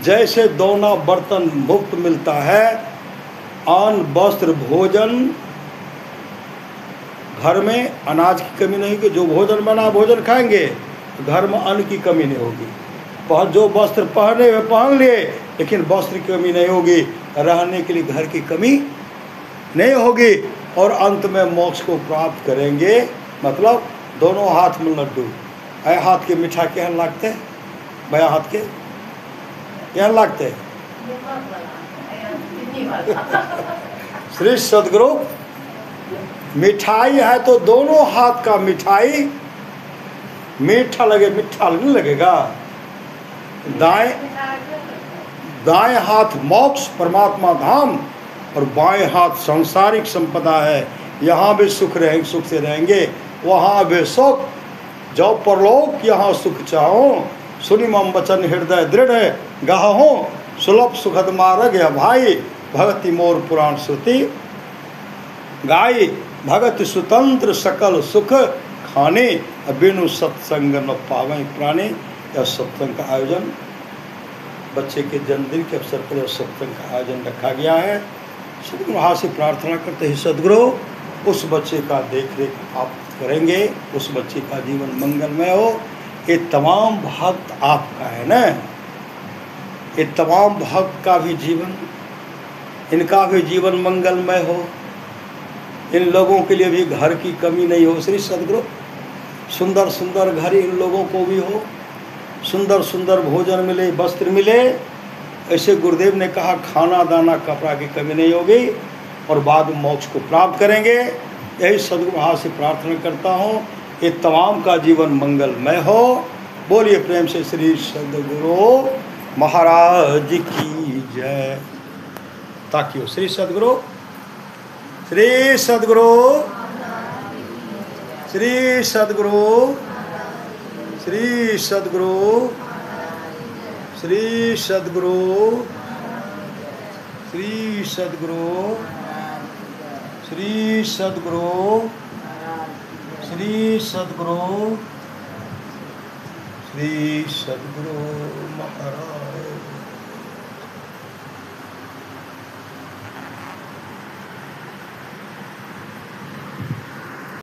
जैसे दौना बर्तन मुफ्त मिलता है, अन्न वस्त्र भोजन, घर में अनाज की कमी नहीं कि जो भोजन बना भोजन खाएंगे, घर में अन्न की कमी नहीं होगी। जो वस्त्र पहने हुए पहन लिए, लेकिन वस्त्र की कमी नहीं होगी, रहने के लिए घर की कमी नहीं होगी, और अंत में मोक्ष को प्राप्त करेंगे। मतलब दोनों हाथ में लड्डू। ऐ हाथ के मीठा केहन लगते, भैया हाथ के केहन लगते। श्री सद्गुरु मिठाई है तो दोनों हाथ का मिठाई मीठा नहीं लगेगा। दाएं हाथ मोक्ष परमात्मा धाम और बाएं हाथ सांसारिक संपदा है। यहाँ भी सुख से रहेंगे, वहाँ भी सुख। जो परलोक यहाँ सुख चाहो, सुनि मम वचन हृदय दृढ़ गाहो, सुलभ सुखद मार्ग है भाई, भगति मोर पुराण श्रुति गाई, भगत स्वतंत्र सकल सुख खाने, बिनु सत्संग न पावे प्राणी। यह सत्संग का आयोजन बच्चे के जन्मदिन के अवसर पर सत्संग का आयोजन रखा गया है। सदगुरु महाराज से प्रार्थना करते हैं, सदगुरु उस बच्चे का देख रेख आप करेंगे, उस बच्चे का जीवन मंगलमय हो। ये तमाम भक्त आपका है ना, ये तमाम भक्त का भी जीवन, इनका भी जीवन मंगलमय हो। इन लोगों के लिए भी घर की कमी नहीं हो। श्री सद्गुरु सुंदर सुंदर घर इन लोगों को भी हो, सुंदर सुंदर भोजन मिले, वस्त्र मिले। ऐसे गुरुदेव ने कहा खाना दाना कपड़ा की कमी नहीं होगी और बाद में मोक्ष को प्राप्त करेंगे। यही सद्गुरु महाराज से प्रार्थना करता हूँ, ये तमाम का जीवन मंगलमय हो। बोलिए प्रेम से श्री सद्गुरु महाराज की जय। ताकि हो श्री सद्गुरु, श्री सद्गुरु, श्री सद्गुरु, श्री सद्गुरु, श्री सद्गुरु, श्री सद्गुरु श्री सद्गुरु श्री सद्गुरु श्री सद्गुरु महाराज।